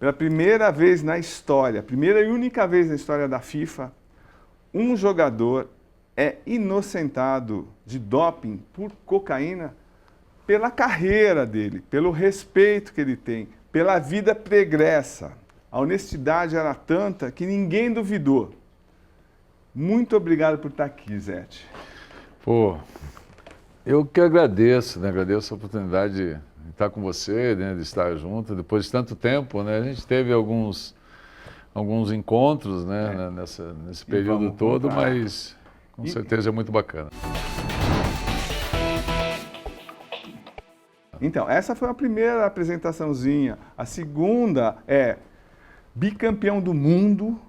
Pela primeira vez na história, primeira e única vez na história da FIFA, um jogador é inocentado de doping por cocaína pela carreira dele, pelo respeito que ele tem, pela vida pregressa. A honestidade era tanta que ninguém duvidou. Muito obrigado por estar aqui, Zete. Pô, eu que agradeço, né? Agradeço a oportunidade de estar com você, né? De estar junto. Depois de tanto tempo, né? A gente teve alguns encontros, né? Nesse período todo, mas com certeza é muito bacana. Então, essa foi a primeira apresentaçãozinha. A segunda é bicampeão do mundo,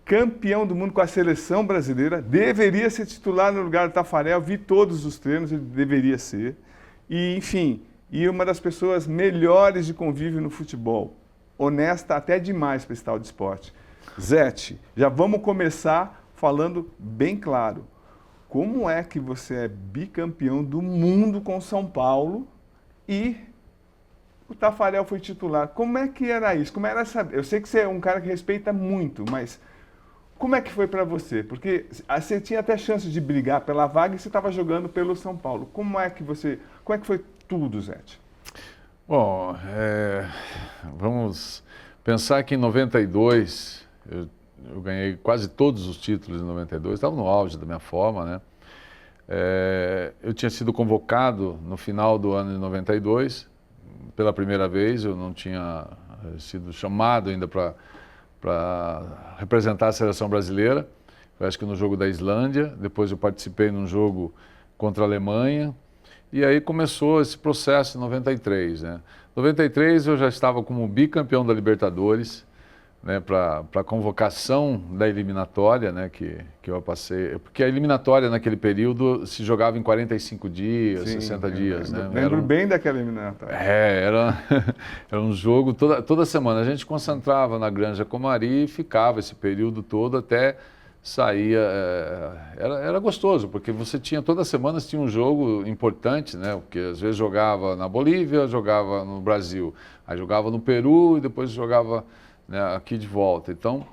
campeão do mundo com a seleção brasileira, deveria ser titular no lugar do Taffarel, vi todos os treinos, ele deveria ser. E, enfim, uma das pessoas melhores de convívio no futebol. Honesta até demais para esse tal de esporte. Zete, já vamos começar falando bem claro. Como é que você é bicampeão do mundo com São Paulo e o Taffarel foi titular? Como é que era isso? Como era essa... Eu sei que você é um cara que respeita muito, mas como é que foi para você? Porque você tinha até chance de brigar pela vaga e você estava jogando pelo São Paulo. Como é que foi tudo, Zete? Bom, vamos pensar que em 92, eu ganhei quase todos os títulos em 92, estava no auge da minha forma, né? Eu tinha sido convocado no final do ano de 92, pela primeira vez, eu não tinha sido chamado ainda para representar a seleção brasileira. Eu acho que no jogo da Islândia, depois eu participei num jogo contra a Alemanha, e aí começou esse processo em 93, né? Em 93 eu já estava como bicampeão da Libertadores, né, para a convocação da eliminatória, né, que eu passei, porque a eliminatória naquele período se jogava em 45 dias, 60 dias, né? Lembro bem daquela eliminatória. Era um jogo, toda semana a gente concentrava na Granja Comari e ficava esse período todo até saía, era gostoso, porque você tinha, toda semana tinha um jogo importante, né, porque às vezes jogava na Bolívia, jogava no Brasil, aí jogava no Peru e depois jogava, né, aqui de volta. Então,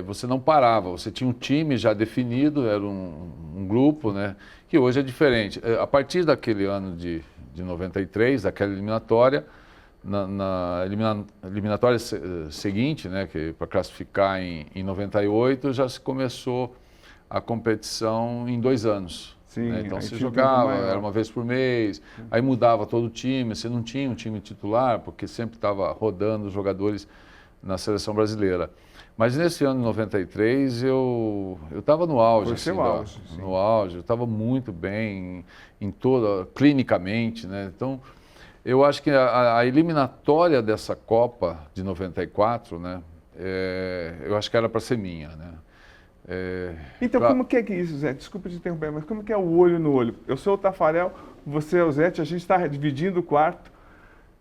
você não parava, você tinha um time já definido, era um grupo, né, que hoje é diferente. A partir daquele ano de 93, daquela eliminatória, na eliminatória seguinte, né, que para classificar em 98, já se começou a competição em 2 anos. Sim, né? Então você jogava, era uma vez por mês, aí mudava todo o time, você não tinha um time titular, porque sempre estava rodando os jogadores na seleção brasileira. Mas nesse ano de 93 eu estava no auge, assim, no auge, eu estava muito bem em toda, clinicamente, né? Então eu acho que a eliminatória dessa Copa de 94, né? Eu acho que era para ser minha, né? Então, como que é isso, Zé? Desculpa te interromper, mas como que é o olho no olho? Eu sou o Taffarel, você é o Zete, a gente está dividindo o quarto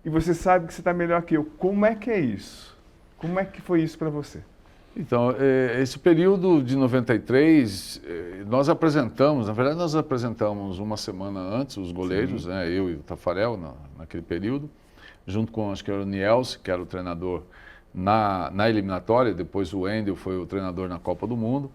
e você sabe que você está melhor que eu. Como é que é isso? Como é que foi isso para você? Então, esse período de 93, nós apresentamos uma semana antes os goleiros, né, eu e o Taffarel naquele período, junto com, acho que era o Nielsen, que era o treinador na eliminatória, depois o Wendel foi o treinador na Copa do Mundo.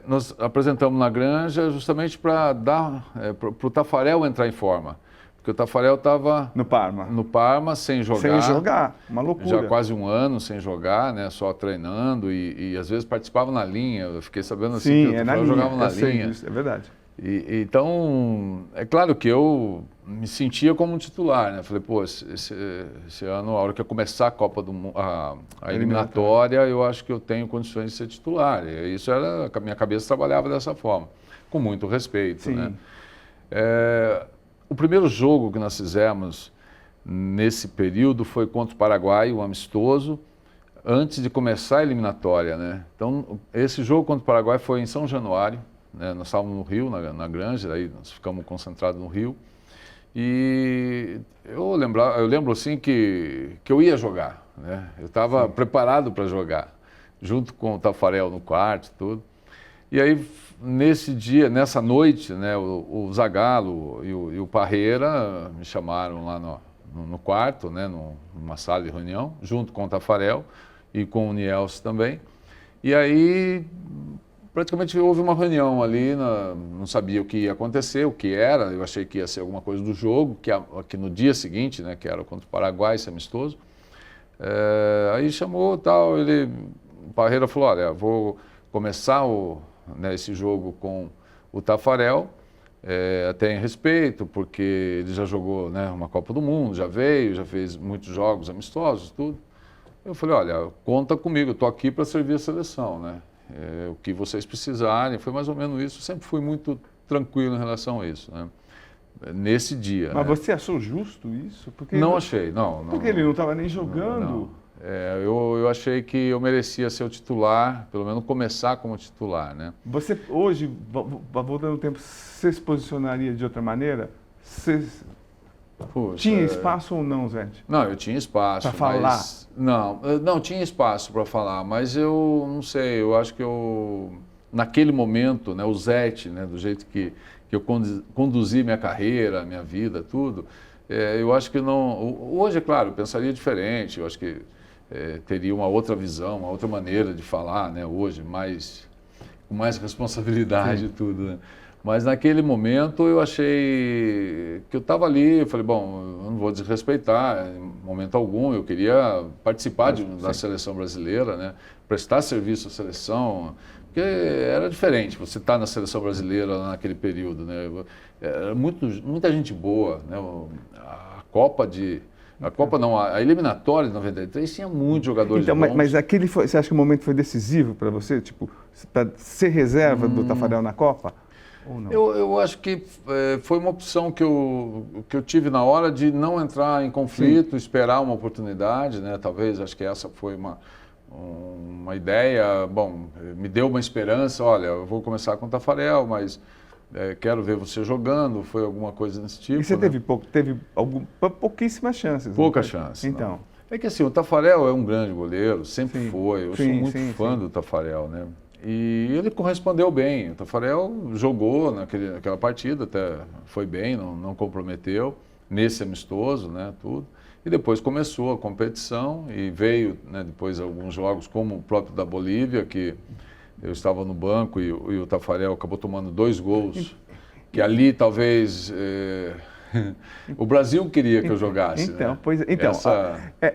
Nós apresentamos na Granja justamente para dar, para o Taffarel entrar em forma. Porque o Taffarel estava no Parma, sem jogar. Sem jogar, uma loucura. Já quase um ano sem jogar, né, só treinando e às vezes participava na linha. Eu fiquei sabendo assim que o Taffarel jogava na linha. Isso, é verdade. Então, é claro que eu me sentia como um titular, né? Falei, pô, esse ano, a hora que eu começar a Copa a eliminatória, eu acho que eu tenho condições de ser titular. E isso era, a minha cabeça trabalhava dessa forma, com muito respeito, né? O primeiro jogo que nós fizemos nesse período foi contra o Paraguai, o amistoso, antes de começar a eliminatória, né? Então, esse jogo contra o Paraguai foi em São Januário, né? Nós estávamos no Rio, na Granja, aí nós ficamos concentrados no Rio. E eu lembro assim que eu ia jogar, né? Eu estava preparado para jogar, junto com o Taffarel no quarto e tudo. E aí, nessa noite, né, o Zagallo e o Parreira me chamaram lá no quarto, né, numa sala de reunião, junto com o Taffarel e com o Nielsen também. E aí, praticamente houve uma reunião ali, não sabia o que ia acontecer, o que era, eu achei que ia ser alguma coisa do jogo, que no dia seguinte, né, que era contra o Paraguai, esse amistoso, aí chamou tal, o Parreira falou, olha, vou começar esse jogo com o Taffarel, até em respeito, porque ele já jogou, né, uma Copa do Mundo, já veio, já fez muitos jogos amistosos, tudo. Eu falei, olha, conta comigo, eu estou aqui para servir a seleção, né? O que vocês precisarem, foi mais ou menos isso. Eu sempre fui muito tranquilo em relação a isso, né? Nesse dia. Mas né? você achou justo isso? Porque Não achei, não. Porque ele não estava nem jogando. Não. Eu achei que eu merecia ser o titular, pelo menos começar como titular, né? Você hoje, voltando no tempo, você se posicionaria de outra maneira? Você tinha espaço ou não, Zé? Não, eu tinha espaço. Para falar? Não, tinha espaço para falar, mas eu não sei, eu acho que naquele momento, né, o Zete, né, do jeito que eu conduzi minha carreira, minha vida, tudo, eu acho que não. Hoje, é claro, eu pensaria diferente, eu acho que teria uma outra visão, uma outra maneira de falar, né, hoje, com mais responsabilidade e tudo, né? Mas naquele momento eu achei que eu estava ali, eu falei, bom, eu não vou desrespeitar em momento algum, eu queria participar da seleção brasileira, né? Prestar serviço à seleção, porque era diferente você estar na seleção brasileira naquele período, né? Era muita gente boa, né? A eliminatória de 93 tinha muitos jogadores bons. Mas você acha que o momento foi decisivo para você, tipo, para ser reserva do Taffarel na Copa? Ou não? Eu acho que foi uma opção que eu tive na hora de não entrar em conflito, esperar uma oportunidade, né? Talvez, acho que essa foi uma ideia, bom, me deu uma esperança, olha, eu vou começar com o Taffarel, mas quero ver você jogando, foi alguma coisa desse tipo. E você né? teve pouquíssimas chances. Poucas chances. Então. Não. É que assim, o Taffarel é um grande goleiro, sempre foi, eu sou muito fã do Taffarel, né? E ele correspondeu bem. O Taffarel jogou naquela partida, até foi bem, não comprometeu, nesse amistoso, né, tudo. E depois começou a competição e veio, né, depois alguns jogos, como o próprio da Bolívia, que eu estava no banco e o Taffarel acabou tomando 2 gols, que ali talvez o Brasil queria que eu jogasse. Então, né?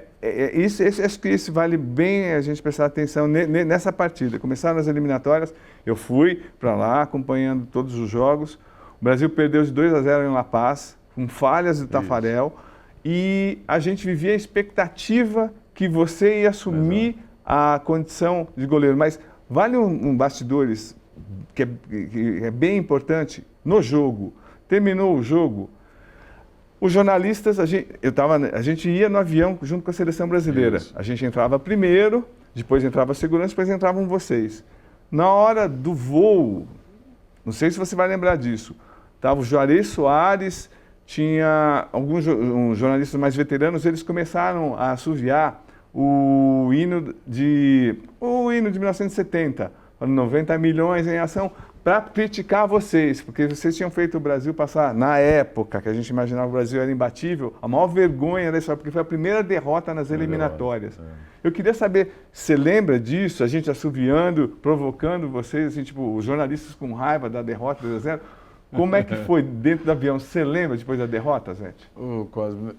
Isso vale bem a gente prestar atenção nessa partida. Começaram as eliminatórias, eu fui para lá acompanhando todos os jogos. O Brasil perdeu de 2-0 em La Paz, com falhas do Taffarel, e a gente vivia a expectativa que você ia assumir a condição de goleiro. Mas vale um bastidores que é bem importante no jogo. Terminou o jogo. Os jornalistas, a gente ia no avião junto com a seleção brasileira. Isso. A gente entrava primeiro, depois entrava a segurança, depois entravam vocês. Na hora do voo, não sei se você vai lembrar disso, estava o Juarez Soares, tinha alguns jornalistas mais veteranos, eles começaram a assoviar o hino de 1970, 90 milhões em ação, para criticar vocês, porque vocês tinham feito o Brasil passar, na época que a gente imaginava que o Brasil era imbatível, a maior vergonha da história, porque foi a primeira derrota nas eliminatórias. Eu queria saber, você lembra disso, a gente assoviando, provocando vocês, assim, tipo, os jornalistas com raiva da derrota 2-0? Como é que foi dentro do avião? Você lembra depois da derrota, Zé? Cosme,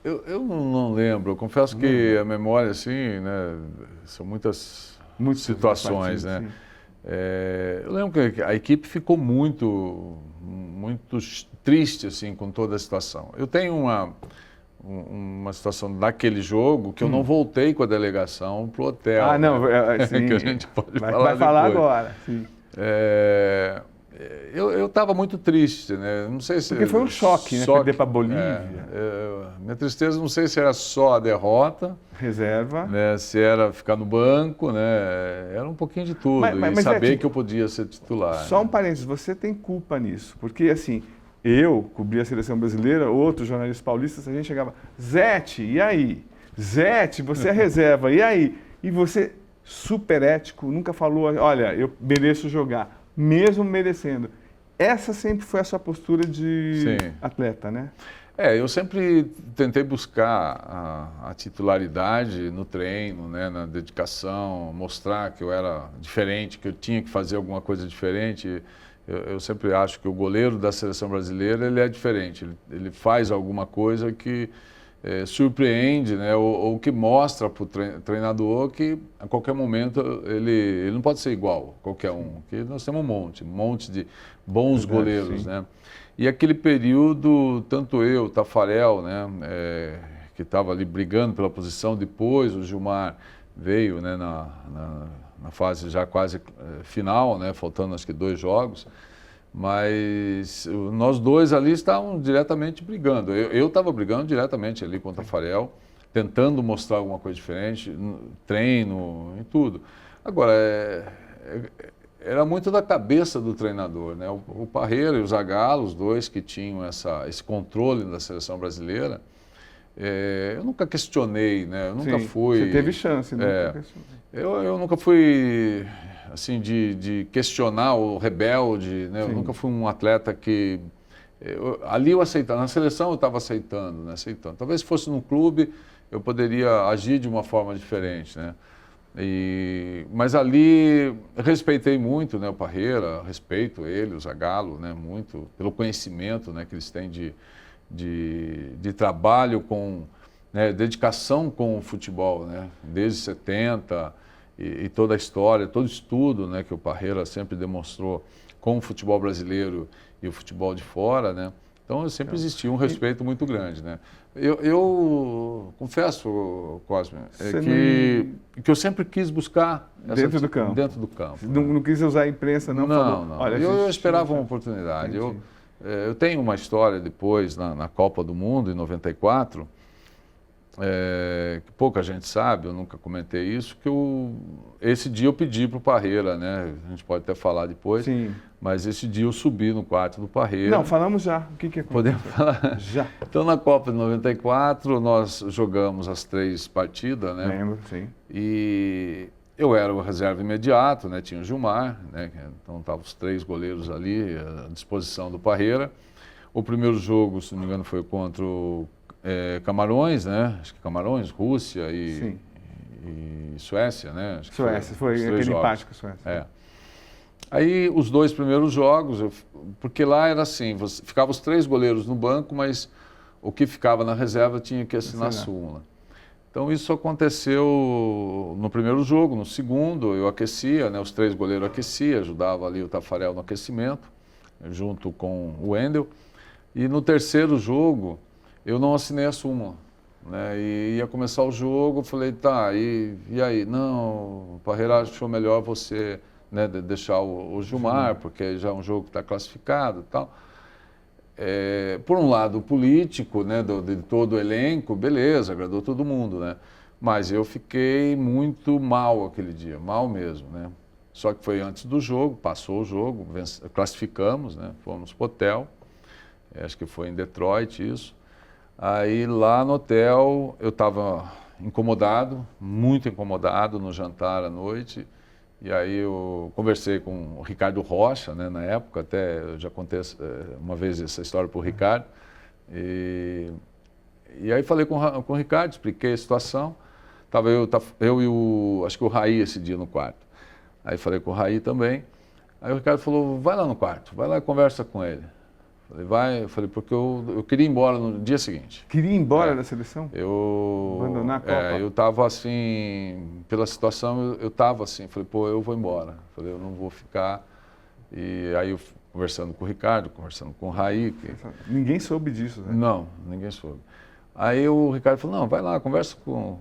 eu não lembro, eu confesso que a memória, assim, né, são muitas situações, né? Sim. Eu lembro que a equipe ficou muito triste assim, com toda a situação. Eu tenho uma situação daquele jogo que eu não voltei com a delegação para o hotel. Ah, não, sim. Que a gente pode falar vai falar depois. agora. Sim. Eu estava muito triste, né? Não sei se... Porque foi um choque, né? Perder para a Bolívia. Minha tristeza, não sei se era só a derrota. Reserva. Né? Se era ficar no banco, né? Era um pouquinho de tudo. Mas saber que eu podia ser titular. Só um parênteses, você tem culpa nisso. Porque, assim, eu cobri a seleção brasileira, outros jornalistas paulistas, a gente chegava, Zete, e aí? Zete, você é reserva, e aí? E você, super ético, nunca falou, olha, eu mereço jogar. Mesmo merecendo. Essa sempre foi a sua postura de atleta, né? Eu sempre tentei buscar a titularidade no treino, né, na dedicação, mostrar que eu era diferente, que eu tinha que fazer alguma coisa diferente. Eu sempre acho que o goleiro da seleção brasileira ele é diferente, ele faz alguma coisa que surpreende, né, ou que mostra para o treinador que a qualquer momento ele não pode ser igual a qualquer um, porque nós temos um monte de bons goleiros, né? E aquele período, tanto eu, o Tafarel, né, que estava ali brigando pela posição, depois o Gilmar veio, né, na fase já quase final, né, faltando acho que 2 jogos, mas nós dois ali estávamos diretamente brigando. Eu estava brigando diretamente ali com o Tafarel, tentando mostrar alguma coisa diferente, no treino e tudo. Agora, era muito da cabeça do treinador, né? O Parreira e o Zagallo, os dois que tinham esse controle da seleção brasileira, eu nunca questionei, né? Eu nunca fui... Você teve chance, né? Eu nunca fui, assim, de questionar o rebelde, né? Eu nunca fui um atleta que... ali eu aceitava, na seleção eu estava aceitando, né? Aceitando. Talvez se fosse no clube, eu poderia agir de uma forma diferente, né? Mas ali respeitei muito, né, o Parreira, respeito ele, o Zagallo, né, muito pelo conhecimento, né, que eles têm de trabalho com, né, dedicação com o futebol, né, desde 70 e toda a história, todo estudo, né, que o Parreira sempre demonstrou com o futebol brasileiro e o futebol de fora, né. Então sempre existiu um respeito muito grande, né. Eu confesso, Cosme, que eu sempre quis buscar dentro do campo. Dentro do campo. Não quis usar a imprensa, não? Não. Olha, eu esperava uma oportunidade. Eu tenho uma história depois, na Copa do Mundo, em 94, que pouca gente sabe, eu nunca comentei isso, que esse dia eu pedi para o Parreira, né? A gente pode até falar depois, mas esse dia eu subi no quarto do Parreira. Não, falamos já. O que aconteceu? Podemos falar? Já. Então, na Copa de 94, nós jogamos as 3 partidas, né? Lembro, sim. E eu era o reserva imediato, né? Tinha o Gilmar, né? Então estavam os 3 goleiros ali à disposição do Parreira. O primeiro jogo, se não me engano, foi contra o Camarões, né? Acho que Camarões, Rússia e Suécia, né? Acho que Suécia, foi aquele empate com a Suécia. Aí os 2 primeiros jogos, porque lá era assim, ficavam os 3 goleiros no banco, mas o que ficava na reserva tinha que assinar a súmula. Então isso aconteceu no primeiro jogo, no segundo eu aquecia, né? Os 3 goleiros aqueciam, ajudava ali o Tafarel no aquecimento, junto com o Wendel. E no terceiro jogo eu não assinei a súmula, né? E ia começar o jogo, eu falei, tá, e aí? Não, o Parreira achou melhor você, né, deixar o Gilmar, porque já é um jogo que está classificado e tal. Por um lado político, né, de todo o elenco, beleza, agradou todo mundo, né? Mas eu fiquei muito mal aquele dia, mal mesmo, né? Só que foi antes do jogo, passou o jogo, classificamos, né? Fomos para o hotel, acho que foi em Detroit isso. Aí lá no hotel eu estava incomodado, muito incomodado no jantar à noite. E aí eu conversei com o Ricardo Rocha, né, na época, até eu já contei uma vez essa história para o Ricardo. E aí falei com o Ricardo, expliquei a situação. Estava eu e acho que o Raí esse dia no quarto. Aí falei com o Raí também. Aí o Ricardo falou, vai lá no quarto, vai lá e conversa com ele. Falei, porque eu queria ir embora no dia seguinte. Queria ir embora da seleção? Abandonar a Copa? Eu estava assim, pela situação, eu estava assim, falei, pô, eu vou embora. Falei, eu não vou ficar. E aí eu conversando com o Ricardo, conversando com o Raí. Ninguém soube disso, né? Não, ninguém soube. Aí o Ricardo falou, não, vai lá, conversa com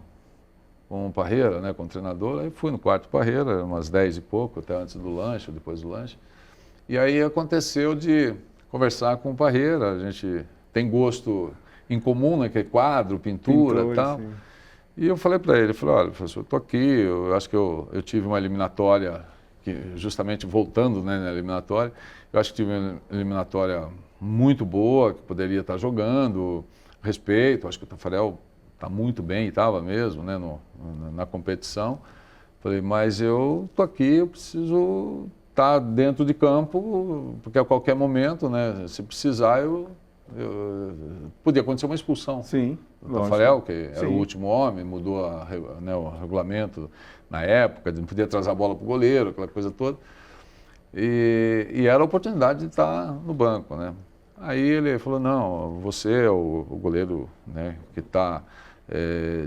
o Parreira, né, com o treinador. Aí fui no quarto do Parreira, umas 10 e pouco, até antes do lanche, ou depois do lanche. E aí aconteceu de conversar com o Parreira, a gente tem gosto em comum, né, que é quadro, pintura e tal. Sim. E eu falei para ele, olha, professor, eu estou aqui, eu acho que eu tive uma eliminatória, que justamente voltando, né, na eliminatória, eu acho que tive uma eliminatória muito boa, que poderia estar jogando, respeito, acho que o Tafarel está muito bem, e estava mesmo, né, na competição. Falei, mas eu estou aqui, eu preciso estar dentro de campo, porque a qualquer momento, né, se precisar, eu podia acontecer uma expulsão. Sim. O Tafarel, que era Sim. o último homem, mudou o regulamento na época, não podia trazer a bola para o goleiro, aquela coisa toda. E era a oportunidade de estar no banco, né? Aí ele falou, não, você é o goleiro, né, que está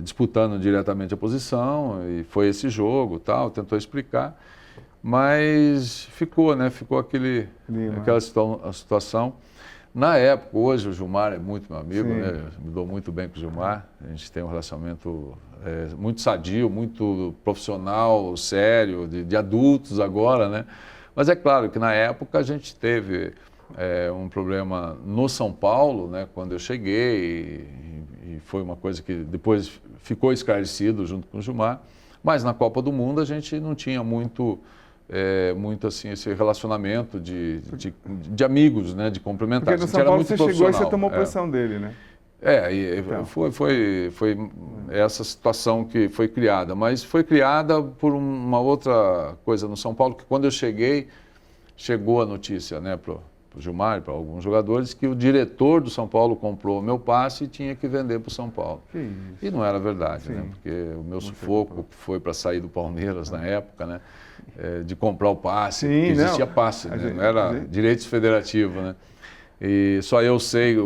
disputando diretamente a posição, e foi esse jogo, tal, tentou explicar, mas ficou, né, ficou aquela situação. Na época, hoje o Gilmar é muito meu amigo, né, me dou muito bem com o Gilmar, a gente tem um relacionamento muito sadio, muito profissional, sério, de adultos agora, né, mas é claro que na época a gente teve um problema no São Paulo, né, quando eu cheguei, e foi uma coisa que depois ficou esclarecido junto com o Gilmar, mas na Copa do Mundo a gente não tinha muito assim, esse relacionamento de amigos, né, de complementar. Porque no São Paulo você chegou e você tomou posição dele, né? Então. Foi essa situação que foi criada, mas foi criada por uma outra coisa no São Paulo, que quando eu cheguei, chegou a notícia, né, para o Gilmar e para alguns jogadores, que o diretor do São Paulo comprou o meu passe e tinha que vender para o São Paulo. Que isso. E não era verdade, Sim. né, porque o meu sufoco foi para sair do Palmeiras na época, né, de comprar o passe, porque existia passe, né, não era direitos federativos, né, e só eu sei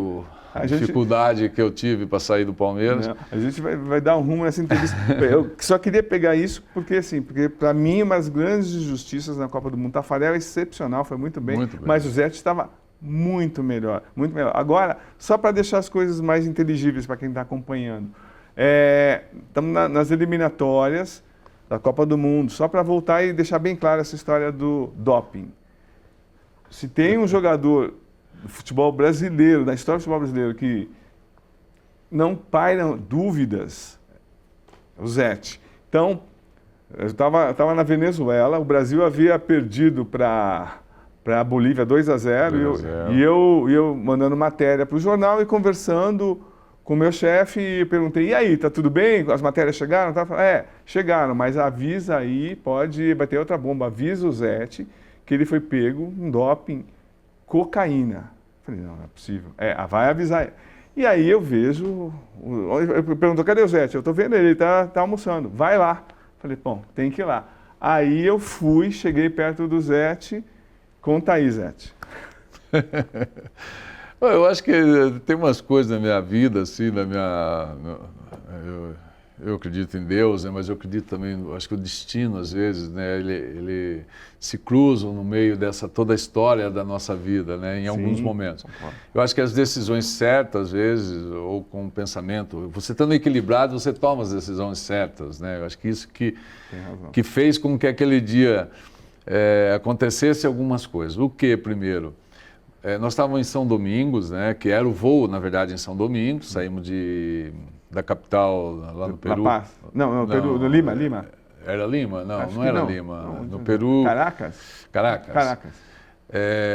a dificuldade que eu tive para sair do Palmeiras. Não, a gente vai dar um rumo nessa entrevista. Eu só queria pegar isso porque para mim, uma das grandes injustiças na Copa do Mundo, Tafarel é excepcional, foi muito bem, mas o Zete estava muito melhor, muito melhor. Agora, só para deixar as coisas mais inteligíveis para quem está acompanhando, estamos nas eliminatórias da Copa do Mundo, só para voltar e deixar bem clara essa história do doping. Se tem um jogador do futebol brasileiro, da história do futebol brasileiro, que não pairam dúvidas, o Zete. Então, eu estava na Venezuela, o Brasil havia perdido para a Bolívia 2-0, e eu mandando matéria para o jornal e conversando com o meu chefe, e perguntei, e aí, tá tudo bem? As matérias chegaram? Chegaram, mas avisa aí, vai ter outra bomba, avisa o Zete que ele foi pego em doping, cocaína. Falei, não é possível. Vai avisar. E aí eu vejo, eu pergunto, cadê o Zete? Eu estou vendo ele tá almoçando. Vai lá. Falei, bom, tem que ir lá. Aí eu cheguei perto do Zete, conta aí, Zete. Eu acho que tem umas coisas na minha vida, assim, eu acredito em Deus, né, mas eu acredito também, acho que o destino, às vezes, né, ele se cruzam no meio dessa toda a história da nossa vida, né, em alguns momentos. Eu acho que as decisões certas, às vezes, ou com o pensamento, você estando equilibrado, você toma as decisões certas, né, eu acho que isso que fez com que aquele dia acontecesse algumas coisas. O que, primeiro? Nós estávamos em São Domingos, né, que era o voo, na verdade, em São Domingos, saímos da capital, lá no Peru. Não, Peru, no Lima. Era Lima? Não era Lima. No Peru. Caracas.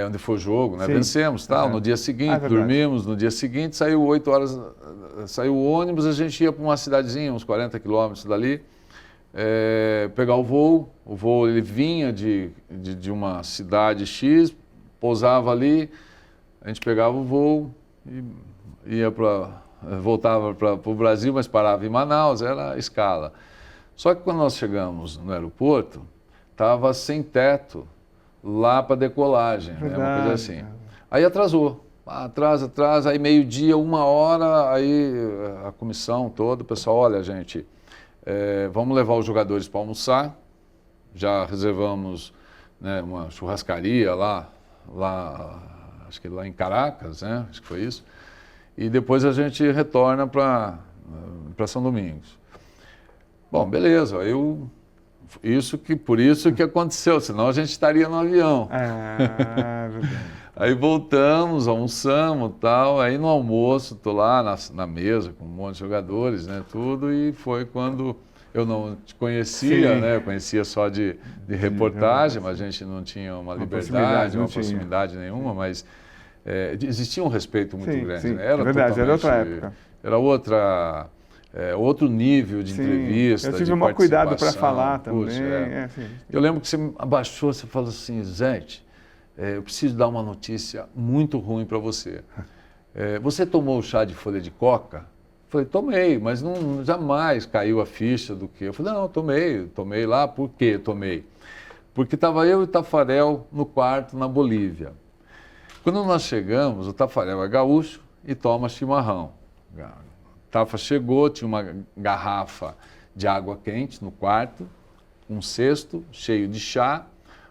Onde foi o jogo, né? Vencemos, no dia seguinte, dormimos, no dia seguinte saiu 8 horas, saiu o ônibus, a gente ia para uma cidadezinha, uns 40 quilômetros dali, pegar o voo ele vinha de uma cidade X, pousava ali, a gente pegava o voo e voltava para o Brasil, mas parava em Manaus, era a escala. Só que quando nós chegamos no aeroporto, estava sem teto lá para decolagem, né, uma coisa assim. Aí atrasou, atrasa, aí meio-dia, 1h, aí a comissão toda, o pessoal, olha gente, vamos levar os jogadores para almoçar, já reservamos, né, uma churrascaria lá, acho que lá em Caracas, né, acho que foi isso, e depois a gente retorna para São Domingos. Bom, beleza, por isso que aconteceu, senão a gente estaria no avião. Verdade. Aí voltamos, almoçamos e tal, aí no almoço, estou lá na mesa com um monte de jogadores, né, tudo, e foi quando eu não te conhecia, né, eu conhecia só de reportagem, mas a gente não tinha uma liberdade, uma proximidade nenhuma, mas existia um respeito muito grande. Né? Era verdade, era outra época. Era outro nível de entrevista, eu tive o maior cuidado para falar também. Eu lembro que você abaixou, você falou assim, Zete, eu preciso dar uma notícia muito ruim para você. você tomou o chá de folha de coca? Eu falei, tomei, mas jamais caiu a ficha do que. Eu falei, não, tomei lá, por que tomei? Porque estava eu e o Tafarel no quarto na Bolívia. Quando nós chegamos, o Tafarel é gaúcho e toma chimarrão. O Tafa chegou, tinha uma garrafa de água quente no quarto, um cesto cheio de chá.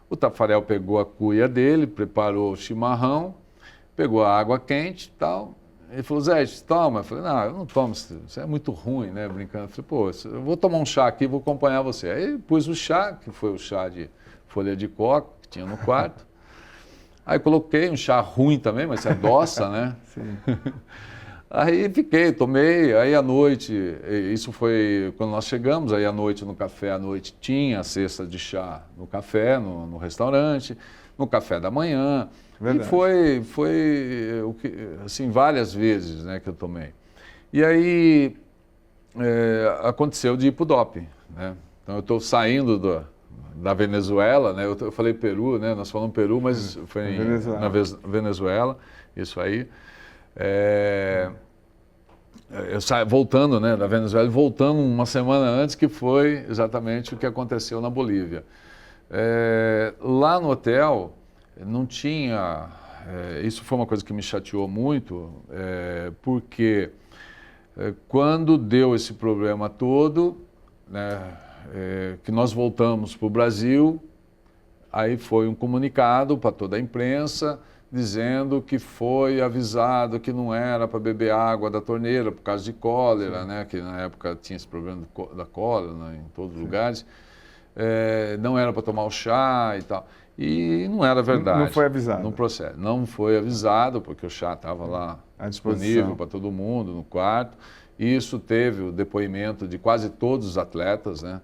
O Tafarel pegou a cuia dele, preparou o chimarrão, pegou a água quente e tal. Ele falou, Zé, toma. Eu falei, não, eu não tomo, isso é muito ruim, né, brincando. Eu falei, pô, eu vou tomar um chá aqui, vou acompanhar você. Aí pus o chá, que foi o chá de folha de coca, que tinha no quarto. Aí coloquei um chá ruim também, mas é doça, né? Sim. Aí fiquei, tomei, aí à noite, isso foi quando nós chegamos, aí à noite no café, à noite tinha a cesta de chá no café, no restaurante, no café da manhã. Verdade. E foi assim, várias vezes, né, que eu tomei. E aí aconteceu de ir para o doping, né? Então eu estou saindo da Venezuela, né? Eu falei Peru, né? Nós falamos Peru, mas foi na Venezuela, isso aí. Eu saí voltando, né, da Venezuela e voltando uma semana antes, que foi exatamente o que aconteceu na Bolívia. Lá no hotel não tinha... isso foi uma coisa que me chateou muito, porque quando deu esse problema todo, né, que nós voltamos para o Brasil, aí foi um comunicado para toda a imprensa, dizendo que foi avisado que não era para beber água da torneira por causa de cólera, né? Que na época tinha esse problema da cólera, né? Em todos os lugares. Não era para tomar o chá e tal. E não era verdade. Não foi avisado. No processo. Não foi avisado, porque o chá estava lá disponível para todo mundo, no quarto. Isso teve o depoimento de quase todos os atletas, né?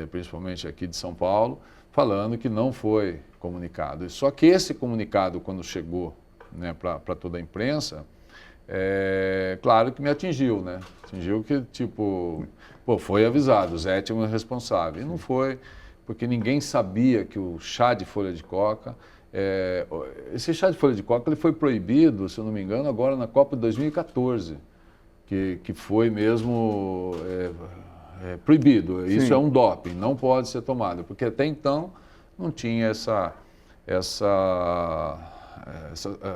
Principalmente aqui de São Paulo, falando que não foi comunicado. Só que esse comunicado, quando chegou, né, para toda a imprensa, claro que me atingiu, né? Atingiu que, tipo, pô, foi avisado, o Zé tinha um responsável. E não foi, porque ninguém sabia que o chá de folha de coca... esse chá de folha de coca ele foi proibido, se eu não me engano, agora na Copa de 2014, que foi mesmo proibido. Isso Sim. é um doping, não pode ser tomado, porque até então não tinha essa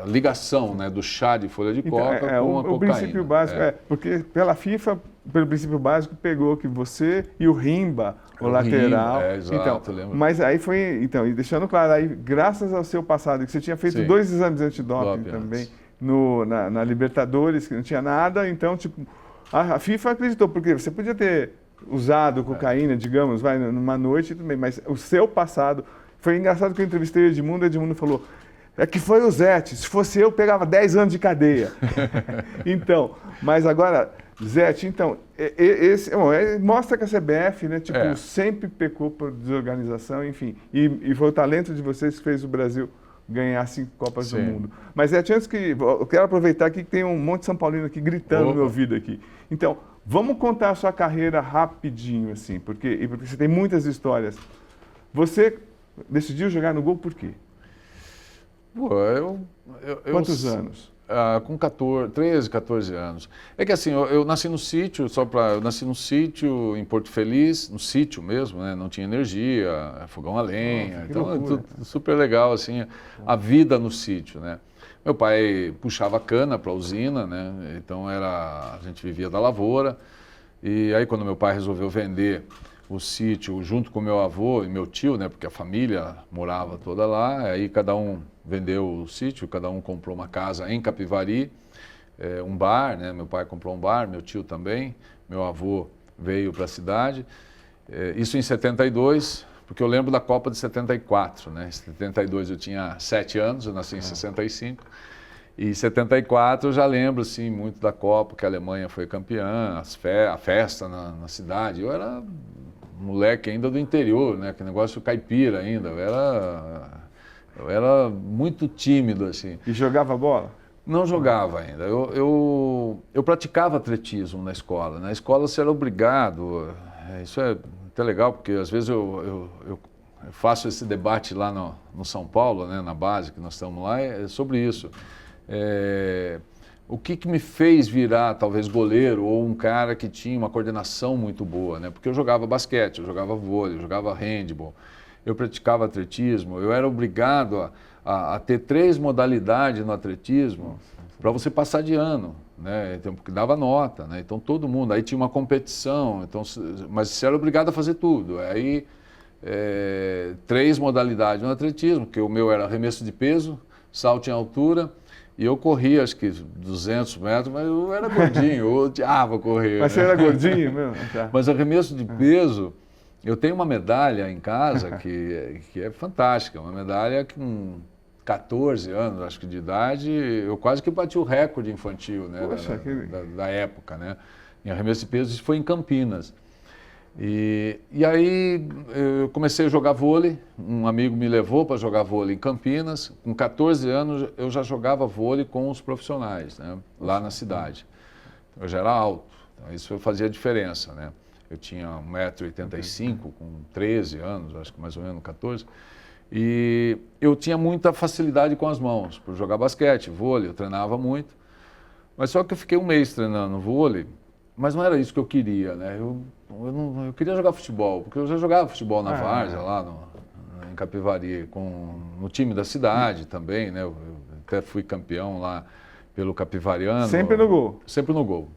ligação, né, do chá de folha de coca com a cocaína. O princípio básico porque pelo princípio básico pegou que você e o Rimba, o lateral. Exato, lembro. Mas aí foi, então, e deixando claro, aí graças ao seu passado, que você tinha feito 2 exames antidoping também, na Libertadores, que não tinha nada, então, tipo, a FIFA acreditou, porque você podia ter usado cocaína, digamos, numa noite e tudo bem, mas o seu passado... Foi engraçado que eu entrevistei o Edmundo falou, que foi o Zete, se fosse eu pegava 10 anos de cadeia. Então, mas agora, Zete, então, mostra que a CBF, né, tipo, sempre pecou por desorganização, enfim, e foi o talento de vocês que fez o Brasil ganhar 5 Copas do Mundo. Mas, Zete, antes que... Eu quero aproveitar aqui que tem um monte de São Paulino aqui gritando no meu ouvido aqui. Então, vamos contar a sua carreira rapidinho, assim, porque você tem muitas histórias. Você decidiu jogar no Gol por quê? Pô, Quantos anos? Com 13, 14 anos. É que assim, eu nasci no sítio, eu nasci no sítio em Porto Feliz, no sítio mesmo, né? Não tinha energia, fogão a lenha, então tudo super legal, assim, a vida no sítio, né? Meu pai puxava cana para a usina, né? Então a gente vivia da lavoura, e aí quando meu pai resolveu vender o sítio junto com meu avô e meu tio, né, porque a família morava toda lá, aí cada um vendeu o sítio, cada um comprou uma casa em Capivari, um bar, né, meu pai comprou um bar, meu tio também, meu avô veio para a cidade, isso em 72, porque eu lembro da Copa de 74, né, em 72 eu tinha 7 anos, eu nasci em 65, e em 74 eu já lembro assim, muito da Copa, que a Alemanha foi campeã, a festa na cidade, eu era moleque ainda do interior, né? Que negócio caipira ainda. Eu era muito tímido, assim. E jogava bola? Não jogava ainda. Eu praticava atletismo na escola. Na escola você era obrigado. Isso é até legal, porque às vezes eu faço esse debate lá no São Paulo, né? Na base que nós estamos lá, é sobre isso. o que me fez virar talvez goleiro ou um cara que tinha uma coordenação muito boa, né? Porque eu jogava basquete, eu jogava vôlei, eu jogava handball, eu praticava atletismo, eu era obrigado a ter 3 modalidades no atletismo para você passar de ano, né? Então, porque dava nota, né? Então todo mundo, aí tinha uma competição, então, mas você era obrigado a fazer tudo. Aí 3 modalidades no atletismo, que o meu era arremesso de peso, salto em altura, e eu corria acho que 200 metros, mas eu era gordinho, eu odiava correr. Mas você era gordinho mesmo? Tá. Mas arremesso de peso, eu tenho uma medalha em casa que é fantástica, uma medalha com 14 anos, acho que de idade, eu quase que bati o recorde infantil, né, Poxa, da época, né, em arremesso de peso, isso foi em Campinas. E aí eu comecei a jogar vôlei, um amigo me levou para jogar vôlei em Campinas, com 14 anos eu já jogava vôlei com os profissionais, né, lá na cidade. Eu já era alto, então isso fazia diferença, né. Eu tinha 1,85 m com 13 anos, acho que mais ou menos 14, e eu tinha muita facilidade com as mãos, por jogar basquete, vôlei, eu treinava muito, mas só que eu fiquei um mês treinando vôlei, mas não era isso que eu queria, né? Eu queria jogar futebol, porque eu já jogava futebol na várzea, lá em Capivari, no time da cidade também, né? Eu até fui campeão lá pelo Capivariano. Sempre no gol? Sempre no gol.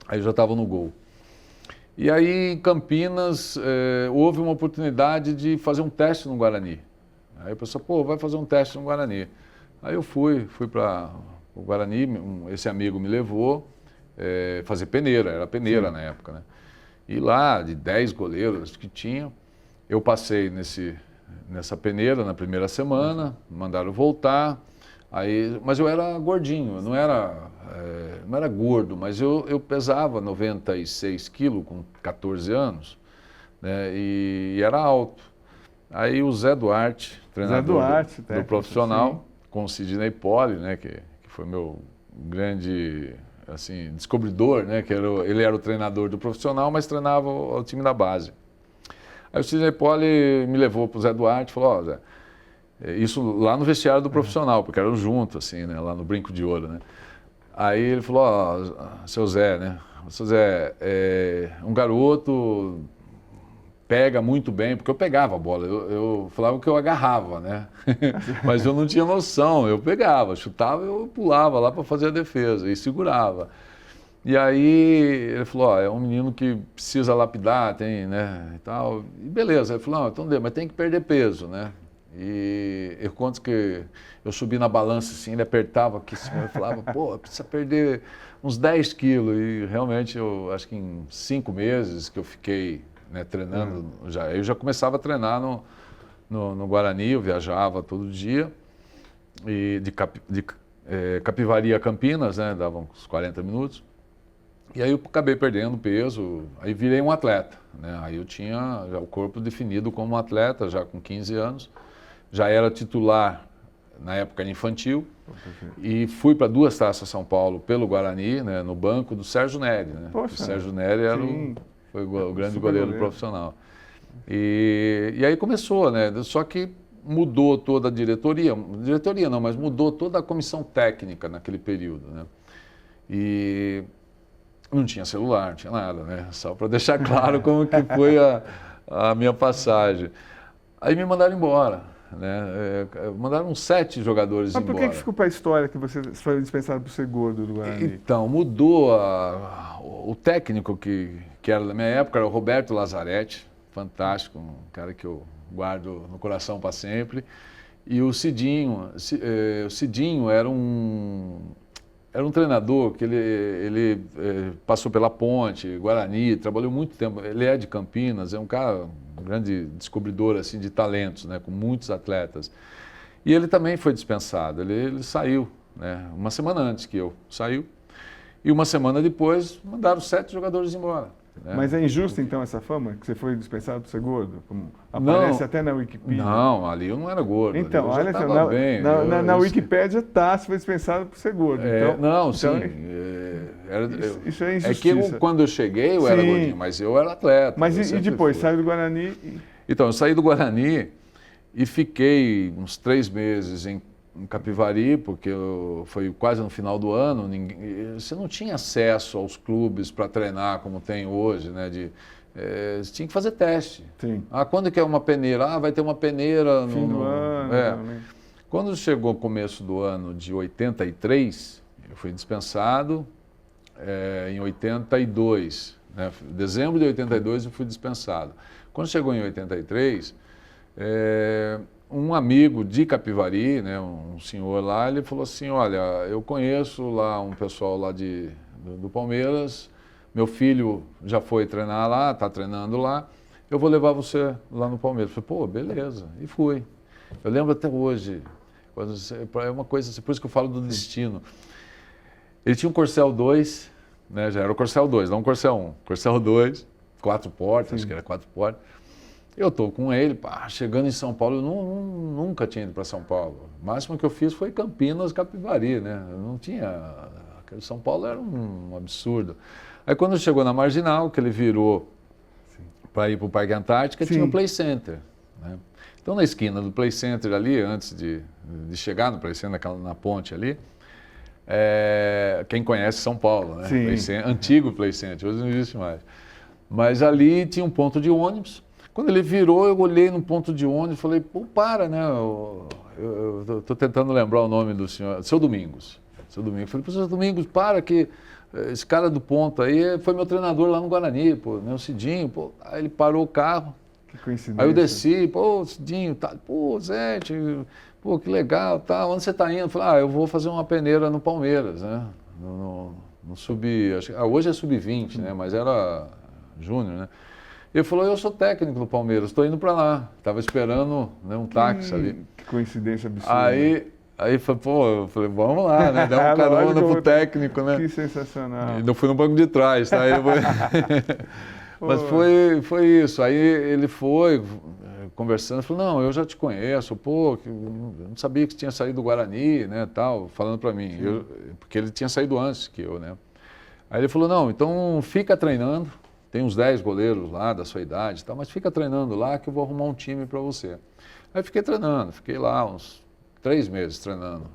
Aí eu já estava no gol. E aí em Campinas houve uma oportunidade de fazer um teste no Guarani. Aí o pessoal, pô, vai fazer um teste no Guarani. Aí eu fui para o Guarani, esse amigo me levou, fazer peneira, era peneira na época, né? E lá, de 10 goleiros que tinha, eu passei nessa peneira na primeira semana, mandaram voltar, mas eu era gordinho, não era gordo, mas eu pesava 96 quilos com 14 anos, né, e era alto. Aí o Zé Duarte, treinador do profissional, com o Sidney Poli, né, que foi meu grande assim, descobridor, né, ele era o treinador do profissional, mas treinava o time da base. Aí o Sidney Poli me levou para o Zé Duarte e falou, ó, Zé, isso lá no vestiário do profissional, porque eram juntos, assim, né, lá no Brinco de Ouro, né. Aí ele falou, ó, seu Zé, né, seu Zé, um garoto pega muito bem, porque eu pegava a bola, eu falava que eu agarrava, né, mas eu não tinha noção, eu pegava, chutava, eu pulava lá para fazer a defesa e segurava. E aí ele falou, ó, é um menino que precisa lapidar, tem, né, e tal, e beleza, ele falou, não, então mas tem que perder peso, né, e eu conto que eu subi na balança assim, ele apertava aqui assim, eu falava, pô, precisa perder uns 10 quilos, e realmente eu acho que em 5 meses que eu fiquei, né, treinando, eu já começava a treinar no Guarani, eu viajava todo dia, e de Capivari a Campinas, né, dava uns 40 minutos, e aí eu acabei perdendo peso, aí virei um atleta, né, aí eu tinha já o corpo definido como um atleta, já com 15 anos, já era titular na época infantil, e fui para 2 Taças São Paulo pelo Guarani, né, no banco do Sérgio Neri, né, o Sérgio Neri era foi o grande goleiro profissional. E aí começou, né? Só que mudou toda a diretoria não, mas mudou toda a comissão técnica naquele período, né? E não tinha celular, não tinha nada, né? Só para deixar claro como que foi a minha passagem. Aí me mandaram embora, né? Mandaram uns 7 jogadores embora. Mas por que ficou para a história que você foi dispensado por ser gordo do Guarani? Então, mudou o técnico que era da minha época, era o Roberto Lazzaretti, fantástico, um cara que eu guardo no coração para sempre. E o Cidinho era um treinador que ele passou pela Ponte, Guarani, trabalhou muito tempo, ele é de Campinas, é um cara, um grande descobridor assim, de talentos, né, com muitos atletas. E ele também foi dispensado, ele saiu, né, uma semana antes que eu saiu, e uma semana depois mandaram 7 jogadores embora. Né? Mas é injusta então essa fama, que você foi dispensado por ser gordo? Como aparece até na Wikipedia. Não, ali eu não era gordo. Então, olha só, na Wikipédia tá, você foi dispensado por ser gordo. Isso é injustiça. É que quando eu cheguei eu era gordinho, mas eu era atleta. Mas e depois, saiu do Guarani? Então, eu saí do Guarani e fiquei uns 3 meses em Capivari, porque foi quase no final do ano, você não tinha acesso aos clubes para treinar como tem hoje, né? Você tinha que fazer teste. Sim. Ah, quando que é uma peneira? Ah, vai ter uma peneira Fim do ano. Né? Quando chegou o começo do ano de 83, eu fui dispensado em 82. Né? Dezembro de 82 eu fui dispensado. Quando chegou em 83, um amigo de Capivari, né, um senhor lá, ele falou assim, olha, eu conheço lá um pessoal lá do Palmeiras, meu filho já foi treinar lá, está treinando lá, eu vou levar você lá no Palmeiras. Eu falei, pô, beleza, e fui. Eu lembro até hoje, é uma coisa, por isso que eu falo do destino. Ele tinha um Corcel 2, né, já era o Corcel 2, não o Corcel 1, Corcel 2, 4 portas, acho que era 4 portas. Eu estou com ele, chegando em São Paulo, eu nunca tinha ido para São Paulo. O máximo que eu fiz foi Campinas, Capivari, né? Eu não tinha... Aquele São Paulo era um absurdo. Aí quando chegou na Marginal, que ele virou para ir para o Parque Antártica, tinha o Play Center. Né? Então na esquina do Play Center ali, antes de chegar no Play Center, na ponte ali, quem conhece São Paulo, né? Play Center, antigo Play Center, hoje não existe mais. Mas ali tinha um ponto de ônibus. Quando ele virou, eu olhei no ponto de ônibus e falei, pô, para, né? Eu estou tentando lembrar o nome do senhor, Seu Domingos. Seu Domingos. Eu falei, Seu Domingos, para que esse cara do ponto aí foi meu treinador lá no Guarani, pô, né? O Cidinho, pô. Aí ele parou o carro. Que coincidência. Aí eu desci, pô, Cidinho, tá, pô, Zé, pô, que legal, tá, onde você está indo? Eu falei, eu vou fazer uma peneira no Palmeiras, né? No hoje é sub-20, né? Mas era júnior, né? Ele falou, eu sou técnico do Palmeiras, estou indo para lá. Estava esperando, né, um táxi ali. Que coincidência absurda. Aí eu falei, vamos lá, né? Dá um carona pro técnico, né? Que sensacional. E eu fui no banco de trás, tá? Mas foi isso. Aí ele foi conversando, falou, não, eu já te conheço, pô, eu não sabia que você tinha saído do Guarani, né, tal, falando para mim. Porque ele tinha saído antes que eu, né? Aí ele falou, não, então fica treinando. Tem uns 10 goleiros lá da sua idade e tal, mas fica treinando lá que eu vou arrumar um time para você. Aí fiquei treinando, fiquei lá uns 3 meses treinando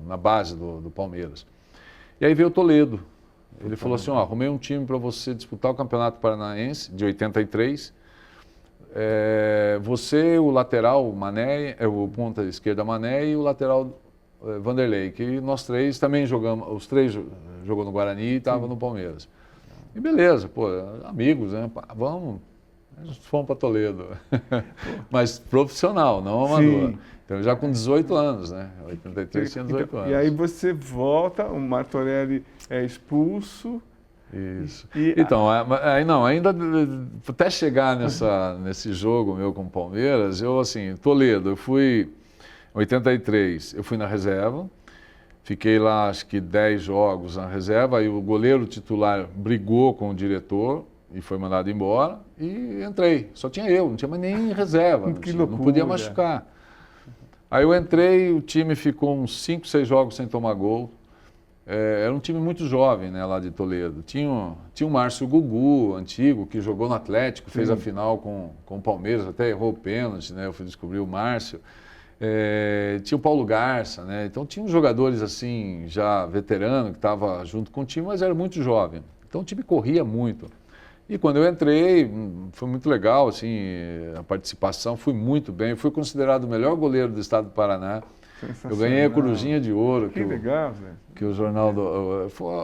na base do Palmeiras. E aí veio o Toledo. Ele falou assim, arrumei um time para você disputar o Campeonato Paranaense de 83. Você, o lateral, o Mané, o ponta esquerda Mané e o lateral Vanderlei, que nós 3 também jogamos, os 3 jogou no Guarani e estavam no Palmeiras. E beleza, pô, amigos, né? Vamos, fomos para Toledo. Mas profissional, não amador. Então já com 18 anos, né? 83 tinha 18 anos. E aí você volta, o Martorelli é expulso. Isso. Então, ainda até chegar nesse jogo meu com o Palmeiras, Toledo, eu fui em 83, eu fui na reserva. Fiquei lá, acho que 10 jogos na reserva, aí o goleiro titular brigou com o diretor e foi mandado embora e entrei. Só tinha eu, não tinha mais nem reserva, não podia machucar. Aí eu entrei, o time ficou uns 5, 6 jogos sem tomar gol. Era um time muito jovem, né, lá de Toledo. Tinha o Márcio Gugu, antigo, que jogou no Atlético, fez a final com o Palmeiras, até errou o pênalti, né, eu fui descobrir o Márcio. Tinha o Paulo Garça, né? Então tinha uns jogadores assim, já veterano, que estava junto com o time, mas era muito jovem. Então o time corria muito. E quando eu entrei, foi muito legal, assim, a participação, fui muito bem. Eu fui considerado o melhor goleiro do estado do Paraná. Eu ganhei a Corujinha de Ouro. Que legal, Zé. Que o jornal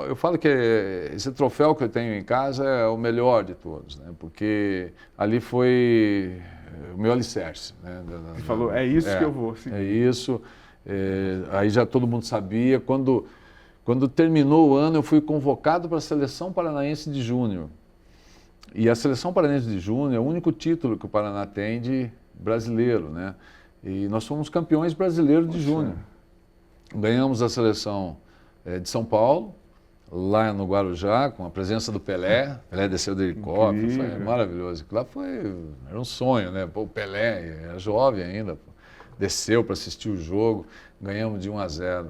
eu falo que esse troféu que eu tenho em casa é o melhor de todos, né? Porque ali foi o meu alicerce, né? Você falou, é isso que eu vou seguir. É isso. Aí já todo mundo sabia. Quando terminou o ano, eu fui convocado para a Seleção Paranaense de Júnior. E a Seleção Paranaense de Júnior é o único título que o Paraná tem de brasileiro, né? E nós fomos campeões brasileiros de Júnior. Ganhamos a seleção de São Paulo, lá no Guarujá, com a presença do Pelé. Pelé desceu do helicóptero, foi maravilhoso. Lá era um sonho, né? Pô, o Pelé era jovem ainda, desceu para assistir o jogo, ganhamos de 1-0.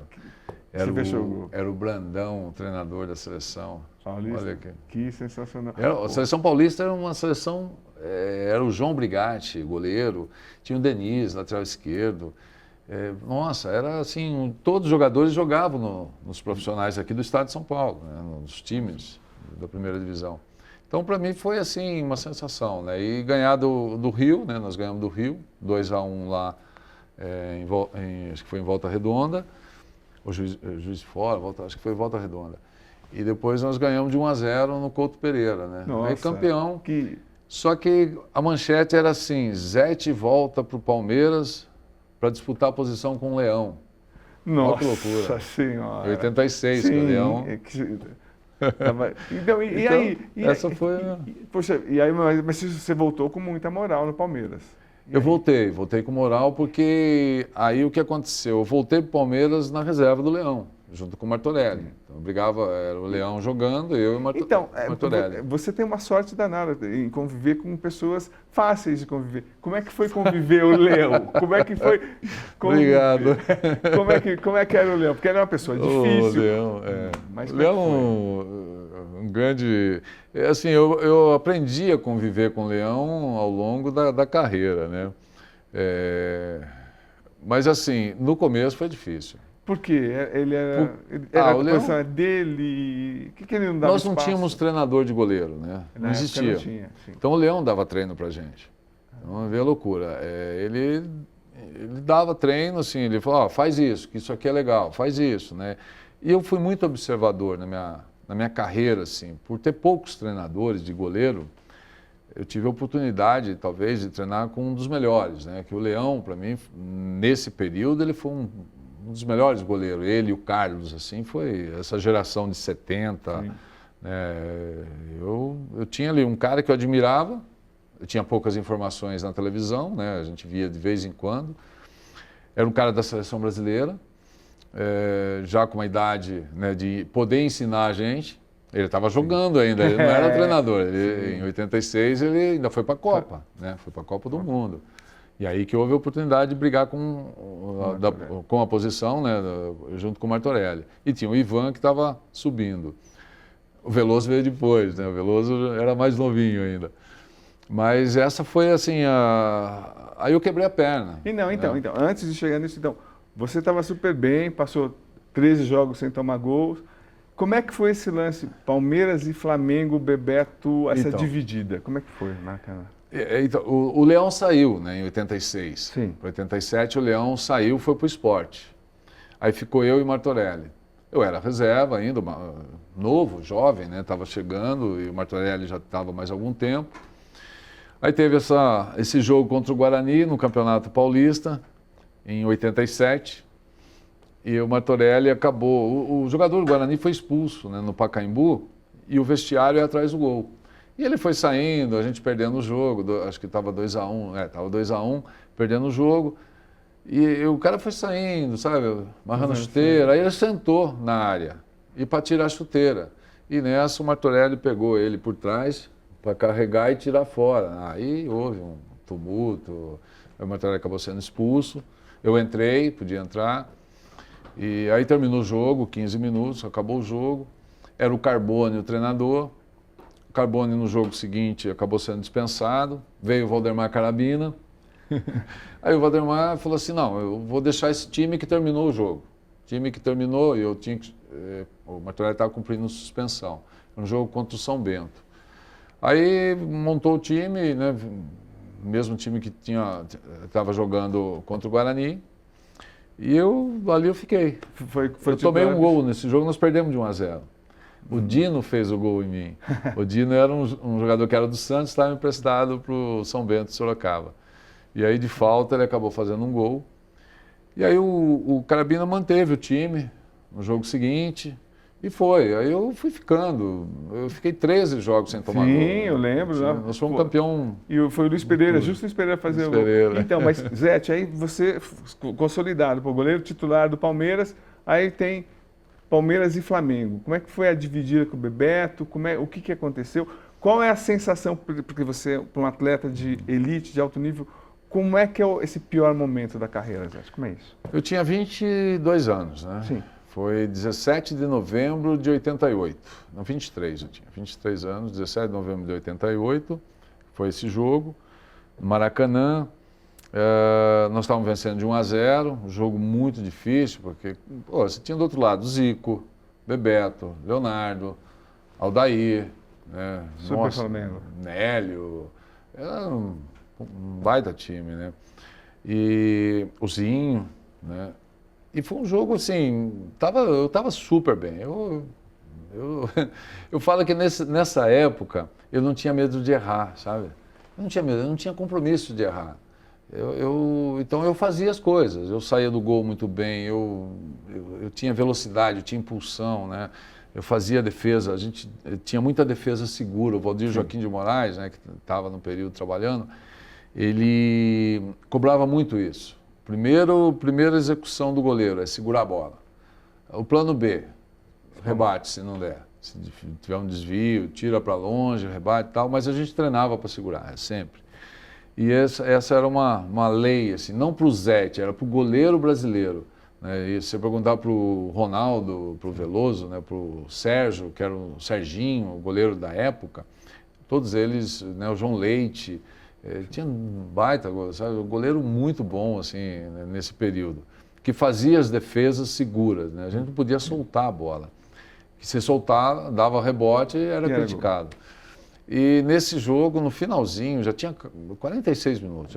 Era o Brandão, o treinador da seleção. Paulista, olha que sensacional. A seleção paulista era uma seleção, era o João Brigatti, goleiro, tinha o Denis, lateral esquerdo, Nossa, era assim, todos os jogadores jogavam nos profissionais aqui do estado de São Paulo, né, nos times da primeira divisão. Então, para mim, foi assim, uma sensação, né? E ganhar do Rio, né? Nós ganhamos do Rio, 2-1 lá, acho que foi em Volta Redonda, ou Juiz de Fora, acho que foi em Volta Redonda. E depois nós ganhamos de 1-0 no Couto Pereira, né? Nossa, aí campeão. Só que a manchete era assim, Zete volta para o Palmeiras para disputar a posição com o Leão. Nossa, olha que loucura. Nossa Senhora. Em 86, Sim, que o Leão... Então, aí? Essa foi... Poxa, mas você voltou com muita moral no Palmeiras. Eu voltei com moral porque aí o que aconteceu? Eu voltei para o Palmeiras na reserva do Leão, junto com o Martorelli. Então, eu brigava, era o Leão jogando, eu e o Martorelli. Você tem uma sorte danada em conviver com pessoas fáceis de conviver. Como é que foi conviver o Leão? Como é que foi conviver? Obrigado. Como é que era o Leão? Porque era uma pessoa difícil. O Leão, Mas o Leão um grande... Assim, eu aprendi a conviver com o Leão ao longo da carreira, né? Mas assim, no começo foi difícil. Por quê? Ele era a posição dele... O que ele não dava Nós não espaço? tínhamos treinador de goleiro, né? Não existia. Não tinha, sim. Então o Leão dava treino pra gente. Então, vê a loucura. Ele dava treino, assim, ele falou, faz isso, que isso aqui é legal, faz isso, né? E eu fui muito observador na minha carreira, assim, por ter poucos treinadores de goleiro, eu tive a oportunidade, talvez, de treinar com um dos melhores, né? Que o Leão, para mim, nesse período, ele foi um dos melhores goleiros. Ele e o Carlos, assim, foi essa geração de 70. Né? Eu tinha ali um cara que eu admirava, eu tinha poucas informações na televisão, né? A gente via de vez em quando. Era um cara da seleção brasileira, já com uma idade, né, de poder ensinar a gente. Ele estava jogando ainda, ele não era treinador. Em 86 ele ainda foi para a Copa, né? Foi para a Copa do Mundo. E aí que houve a oportunidade de brigar com a posição, né, junto com o Martorelli. E tinha o Ivan que estava subindo. O Veloso veio depois, né? O Veloso era mais novinho ainda. Mas essa foi assim, aí eu quebrei a perna. Então, antes de chegar nisso, você estava super bem, passou 13 jogos sem tomar gols. Como é que foi esse lance, Palmeiras e Flamengo, Bebeto, essa dividida? Como é que foi, Maracanã? Então, o Leão saiu, né, em 86. Sim. Em 87 o Leão saiu, foi para o Sport. Aí ficou eu e Martorelli. Eu era reserva ainda, novo, jovem, né, estava chegando e o Martorelli já estava mais algum tempo. Aí teve esse jogo contra o Guarani no Campeonato Paulista, em 87. E o Martorelli acabou... O jogador do Guarani foi expulso, né, no Pacaembu e o vestiário é atrás do gol. E ele foi saindo, a gente perdendo o jogo, acho que estava 2-1, estava 2-1, perdendo o jogo. E o cara foi saindo, sabe, amarrando a chuteira. Aí ele sentou na área e para tirar a chuteira. E nessa o Martorelli pegou ele por trás para carregar e tirar fora. Aí houve um tumulto, o Martorelli acabou sendo expulso. Eu entrei, podia entrar. E aí terminou o jogo, 15 minutos, acabou o jogo. Era o Carbone o treinador. O Carbone no jogo seguinte acabou sendo dispensado. Veio o Valdemar Carabina. Aí o Valdemar falou assim, não, eu vou deixar esse time que terminou o jogo. Time que terminou, eu tinha que... O Martorelli estava cumprindo suspensão. Um jogo contra o São Bento. Aí montou o time, né, mesmo time que estava jogando contra o Guarani. E ali eu fiquei. Eu tomei um gol nesse jogo, nós perdemos de 1-0. O Dino fez o gol em mim. O Dino era um jogador que era do Santos, estava emprestado para o São Bento de Sorocaba. E aí de falta ele acabou fazendo um gol. E aí o Carabina manteve o time no jogo seguinte. E foi. Aí eu fui ficando. Eu fiquei 13 jogos sem tomar gol. Sim, eu lembro. Nós fomos campeão. E foi o Luiz Pereira, justo o Luiz Pereira fazer o gol. Então, mas Zete, aí você consolidado, o goleiro titular do Palmeiras, aí tem Palmeiras e Flamengo. Como é que foi a dividida com o Bebeto? O que aconteceu? Qual é a sensação, porque você, para um atleta de elite, de alto nível, como é que é esse pior momento da carreira, Zete? Como é isso? Eu tinha 22 anos, né? Sim. Foi 17 de novembro de 88. Não, 23 eu tinha. 23 anos, 17 de novembro de 88. Foi esse jogo, no Maracanã. Nós estávamos vencendo de 1-0, um jogo muito difícil, porque você tinha do outro lado Zico, Bebeto, Leonardo, Aldair, né? Super Flamengo. Nélio, era um baita time, né? E o Zinho, né? E foi um jogo assim, eu estava super bem. Eu falo que nessa época eu não tinha medo de errar, sabe? Eu não tinha medo, eu não tinha compromisso de errar. Então eu fazia as coisas, eu saía do gol muito bem, eu tinha velocidade, eu tinha impulsão, né? Eu fazia defesa, a gente tinha muita defesa segura. O Valdir Joaquim de Moraes, né, que estava no período trabalhando, ele cobrava muito isso. Primeira execução do goleiro é segurar a bola. O plano B, rebate se não der. Se tiver um desvio, tira para longe, rebate e tal, mas a gente treinava para segurar, sempre. E essa era uma lei, assim, não para o Zete, era para o goleiro brasileiro. Né? E se você perguntar para o Ronaldo, para o Veloso, né, para o Sérgio, que era o Serginho, o goleiro da época, todos eles, né, o João Leite, tinha um baita, sabe, um goleiro muito bom assim, né, nesse período, que fazia as defesas seguras. Né? A gente não podia soltar a bola. Que se soltar, dava rebote e era criticado. E nesse jogo, no finalzinho, já tinha 46 minutos,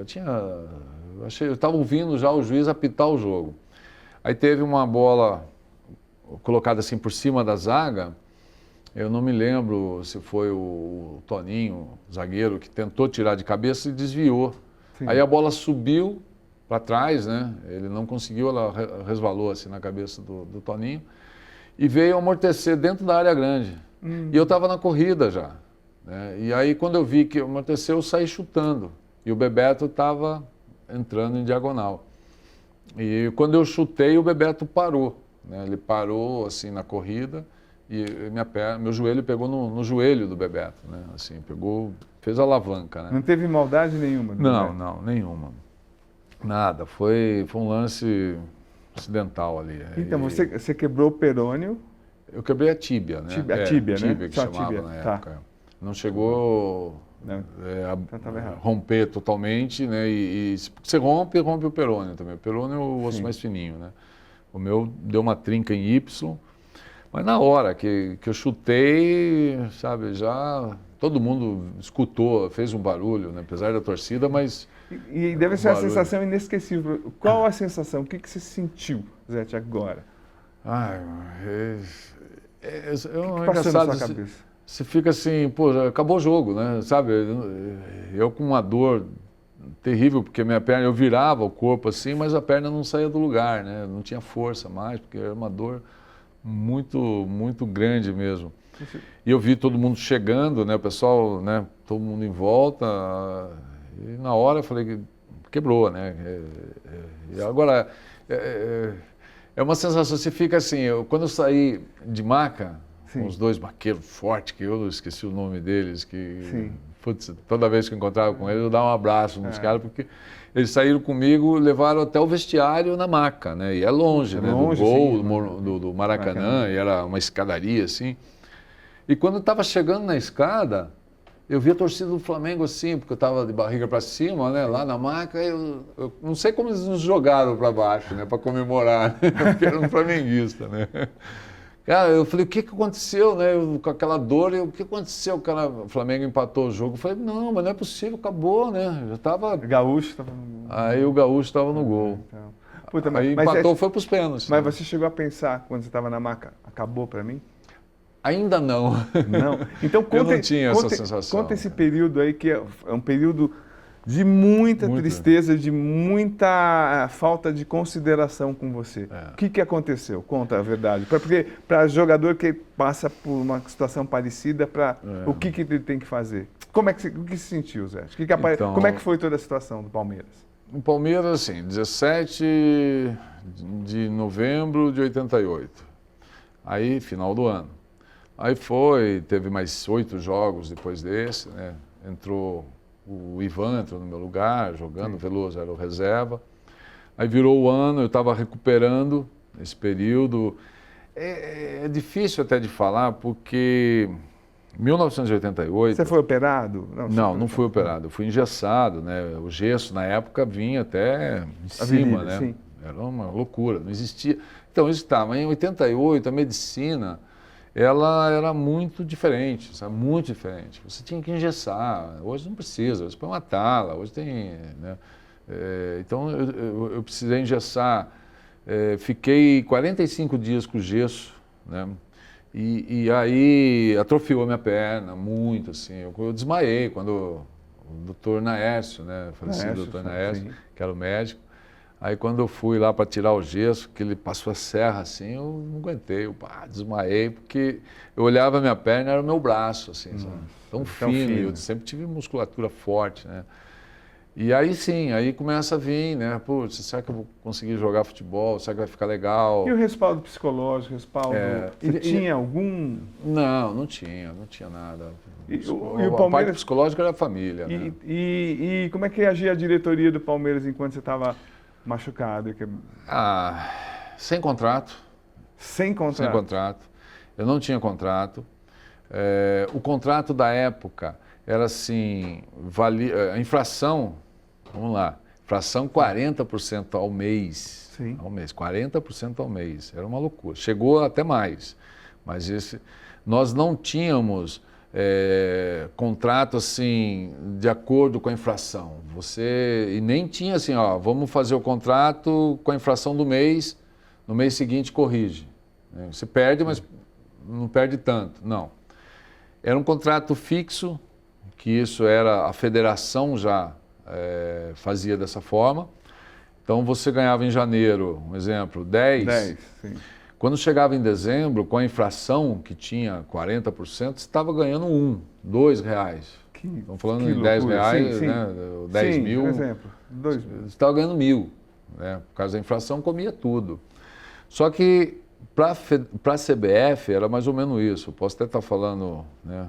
eu estava ouvindo já o juiz apitar o jogo. Aí teve uma bola colocada assim por cima da zaga, eu não me lembro se foi o Toninho, zagueiro, que tentou tirar de cabeça e desviou. Sim. Aí a bola subiu para trás, né? Ele não conseguiu, ela resvalou assim na cabeça do Toninho e veio amortecer dentro da área grande. E eu estava na corrida já. Né? E aí quando eu vi que amorteceu, eu saí chutando. E o Bebeto estava entrando em diagonal. E quando eu chutei, o Bebeto parou. Né? Ele parou assim na corrida e meu joelho pegou no joelho do Bebeto. Né? Assim, fez a alavanca. Né? Não teve maldade nenhuma? Não, nenhuma. Nada. Foi um lance acidental ali. Então, você quebrou o perônio? Eu quebrei a tíbia, né? A tíbia, né? Tíbia que chamava tíbia. Na época. Não chegou a romper totalmente, né? E você rompe o perônio também. O perônio é o osso mais fininho, né? O meu deu uma trinca em Y, mas na hora que eu chutei, sabe, já todo mundo escutou, fez um barulho, né? Apesar da torcida, mas... E deve ser uma sensação inesquecível. Qual a sensação? O que você sentiu, Zete, agora? O que passou na sua cabeça? Você fica assim, pô, acabou o jogo, né? Sabe, eu com uma dor terrível, porque minha perna, eu virava o corpo assim, mas a perna não saía do lugar, né? Não tinha força mais, porque era uma dor muito, muito grande mesmo. E eu vi todo mundo chegando, né? O pessoal, né? Todo mundo em volta. E na hora eu falei que quebrou, né? E agora, é uma sensação, você fica assim, quando eu saí de maca, com os dois maqueiros fortes, que eu esqueci o nome deles, que putz, toda vez que eu encontrava com eles eu dava um abraço nos caras, porque eles saíram comigo, levaram até o vestiário na maca, né? E é longe, né? Do gol, do Maracanã, e era uma escadaria assim. E quando eu estava chegando na escada, eu vi a torcida do Flamengo assim, porque eu estava de barriga para cima, né? Lá na maca, eu não sei como eles nos jogaram para baixo, né? Para comemorar, né? Porque era um flamenguista, né? Cara, eu falei, o que aconteceu, né? Com aquela dor, o que aconteceu? O Flamengo empatou o jogo. Eu falei, não, mas não é possível, acabou, né? Já estava... Gaúcho estava no gol. Aí o Gaúcho estava no gol. Então. Puta, aí empatou, foi para os pênaltis. Mas você chegou a pensar, quando você estava na maca, acabou para mim? Ainda não. Não? Então, eu não tinha essa sensação. Conta esse período aí, que é um período de muita tristeza, de muita falta de consideração com você. O que aconteceu? Conta a verdade. Porque para jogador que passa por uma situação parecida, o que ele tem que fazer? O que se sentiu, Zé? Como é que foi toda a situação do Palmeiras? O Palmeiras, assim, 17 de novembro de 88. Aí, final do ano. Aí teve mais 8 jogos depois desse, né? Entrou o Ivan, entrou no meu lugar, jogando, o Veloso era o reserva. Aí virou o ano, eu estava recuperando esse período. É difícil até de falar, porque 1988... Você foi operado? Não fui operado. Eu fui engessado, né? O gesso, na época, vinha até em cima, né? Sim. Era uma loucura, não existia. Então, isso tá, mas em 88, a medicina, ela era muito diferente, sabe? Muito diferente. Você tinha que engessar, hoje não precisa, hoje põe uma tala, hoje tem... Né? Então, eu precisei engessar, fiquei 45 dias com gesso, né? E aí atrofiou a minha perna muito, assim. Eu desmaiei quando o doutor Naércio, né? Falecido doutor Naércio, que era o médico. Aí quando eu fui lá para tirar o gesso, que ele passou a serra assim, eu não aguentei, eu desmaiei, porque eu olhava a minha perna e era o meu braço, assim, sabe? Tão fino, eu sempre tive musculatura forte, né? E aí sim, aí começa a vir, né? Putz, será que eu vou conseguir jogar futebol? Será que vai ficar legal? E o respaldo psicológico, Você tinha algum? Não tinha nada. E o Palmeiras... A parte psicológica era a família, né? E como é que agia a diretoria do Palmeiras enquanto você estava machucado? Sem contrato. Sem contrato? Sem contrato. Eu não tinha contrato. O contrato da época era assim, a infração, vamos lá, infração 40% ao mês. Sim. Ao mês, 40% ao mês. Era uma loucura. Chegou até mais. Mas nós não tínhamos contrato assim, de acordo com a infração. E nem tinha assim, ó, vamos fazer o contrato com a infração do mês, no mês seguinte corrige. Você perde, mas não perde tanto. Não. Era um contrato fixo, que isso era, a federação já fazia dessa forma. Então você ganhava em janeiro, um exemplo, 10. 10, sim. Quando chegava em dezembro, com a infração que tinha 40%, você estava ganhando R$ 2. Estamos falando em R$10, sim, né? 10 sim, mil. por exemplo, 2 mil. Você estava ganhando 1.000, né? Por causa da inflação, comia tudo. Só que para a CBF era mais ou menos isso. Eu posso até estar falando, né?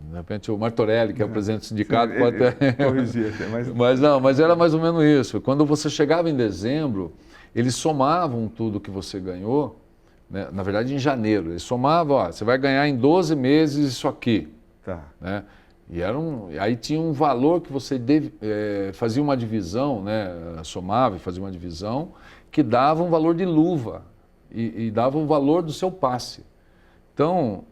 De repente o Martorelli, que é o presidente do sindicato, pode até... corrigir, mas era mais ou menos isso. Quando você chegava em dezembro, eles somavam tudo que você ganhou, né? Na verdade em janeiro, eles somavam, ó, você vai ganhar em 12 meses isso aqui. Tá. Né? E aí tinha um valor que você fazia uma divisão, né? Somava e fazia uma divisão, que dava um valor de luva e dava um valor do seu passe. Então,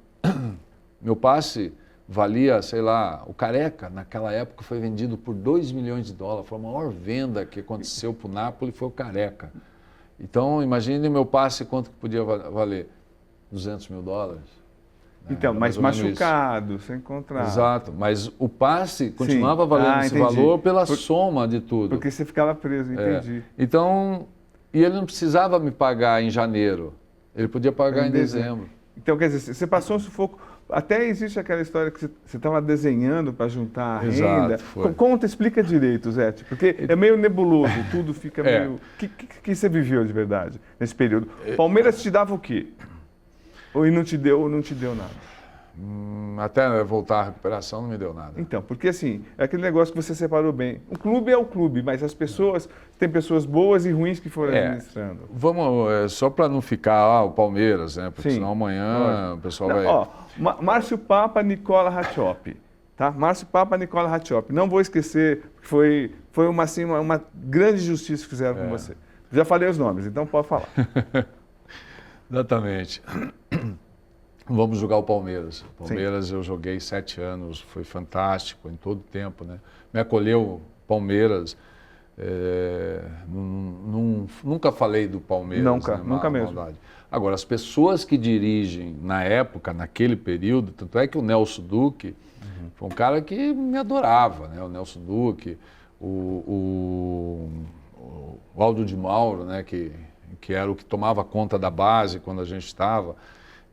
meu passe valia, sei lá, o Careca, naquela época foi vendido por $2 milhões. Foi a maior venda que aconteceu para o Napoli, foi o Careca. Então, imagine meu passe, quanto que podia valer? $200 mil. Então, mas machucado, sem contrato. Exato, mas o passe continuava valendo esse valor pela soma de tudo. Porque você ficava preso, entendi. Então, e ele não precisava me pagar em janeiro, ele podia pagar em dezembro. Então, quer dizer, você passou um sufoco. Até existe aquela história que você estava desenhando para juntar a renda. Foi. Conta, explica direito, Zé, porque é meio nebuloso, tudo fica meio... O que você viveu de verdade nesse período? Palmeiras te dava o quê? Ou não te deu nada? Até voltar à recuperação não me deu nada. Então, porque assim, é aquele negócio que você separou bem. O clube é o clube, mas as pessoas, tem pessoas boas e ruins que foram administrando. Vamos, só para não ficar o Palmeiras, né? Porque senão amanhã o pessoal vai... Ó, Márcio Papa, Nicola Rattioppi, tá? Márcio Papa, Nicola Rattioppi. Não vou esquecer, foi uma grande justiça que fizeram com você. Já falei os nomes, então pode falar. Exatamente. Vamos jogar o Palmeiras. O Palmeiras eu joguei 7 anos, foi fantástico em todo o tempo, né? Me acolheu o Palmeiras. Nunca falei do Palmeiras. Nunca mesmo. Maldade. Agora, as pessoas que dirigem na época, naquele período, tanto é que o Nelson Duque foi um cara que me adorava, né? O Nelson Duque, o Aldo de Mauro, né? Que era o que tomava conta da base quando a gente estava.